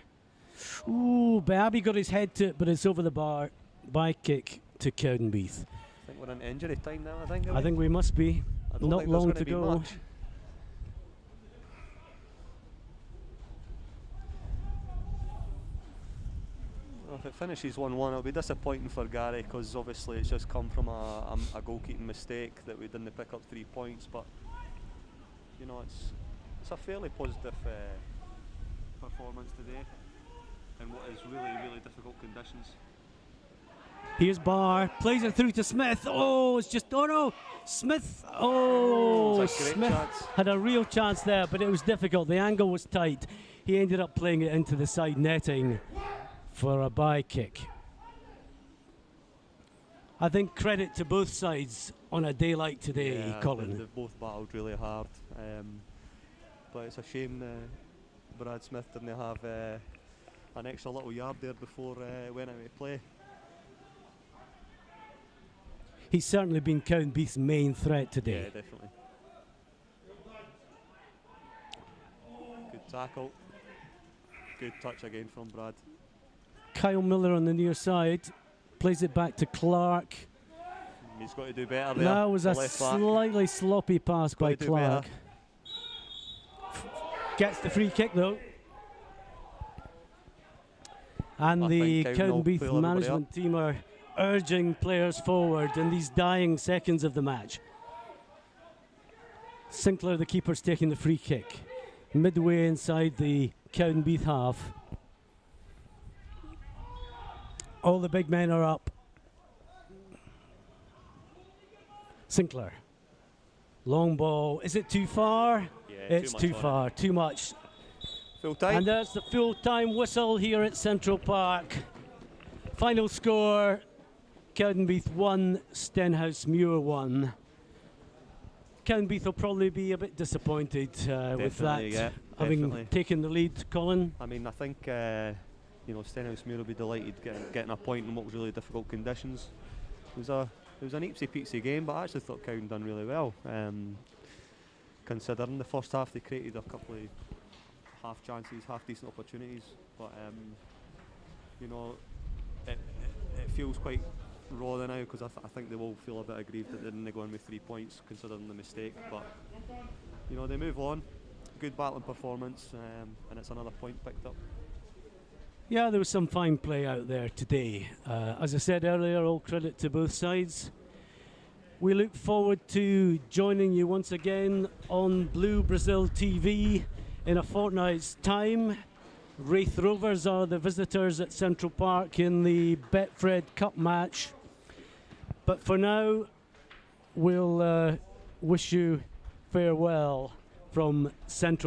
Ooh, Babi got his head to it, but it's over the bar. By kick to Cowdenbeath. I think we're in injury time now, I think we must be. I don't Not think there's long gonna to be go. much. Well, if it finishes 1-1, it'll be disappointing for Gary because obviously it's just come from a goalkeeping mistake that we didn't pick up 3 points. But you know, it's a fairly positive performance today in what is really difficult conditions. Here's Barr, plays it through to Smith. Oh, it's just, oh no, Smith. Oh, It's a great Smith chance. had a real chance there, but it was difficult. The angle was tight. He ended up playing it into the side netting for a by kick. I think credit to both sides on a day like today, Yeah, Colin. they've both battled really hard, but it's a shame Brad Smith didn't have an extra little yard there before went out to play. He's certainly been Cowdenbeath's main threat today. Yeah, definitely. Good tackle. Good touch again from Brad. Kyle Miller on the near side, plays it back to Clark. He's got to do better there. That was the a left back. slightly sloppy pass by to do Clark. better. Gets the free kick though. And I the think Cowden will Cowdenbeath pull everybody management team are urging players forward in these dying seconds of the match. Sinclair, the keeper's taking the free kick. Midway inside the Cowdenbeath half. All the big men are up. Sinclair. Long ball. Is it too far? Yeah, it's too far. Too much. Full time. And there's the full-time whistle here at Central Park. Final score, Cowdenbeath 1, Stenhousemuir 1. Cowdenbeath will probably be a bit disappointed with that, yeah, having definitely taken the lead. Colin? I mean, I think you know, Stenhousemuir will be delighted getting a point in what was really difficult conditions. It was an eepsy-peepsy game, but I actually thought Cowden done really well. Considering the first half they created a couple of half chances, half decent opportunities, but you know, it feels quite raw there now, because I think they will feel a bit aggrieved that they didn't go in with 3 points considering the mistake. But you know, they move on. Good battling performance, and it's another point picked up. Yeah, there was some fine play out there today. As I said earlier, all credit to both sides. We look forward to joining you once again on Blue Brazil TV in a fortnight's time. Wraith Rovers are the visitors at Central Park in the Betfred Cup match. But for now, we'll wish you farewell from Central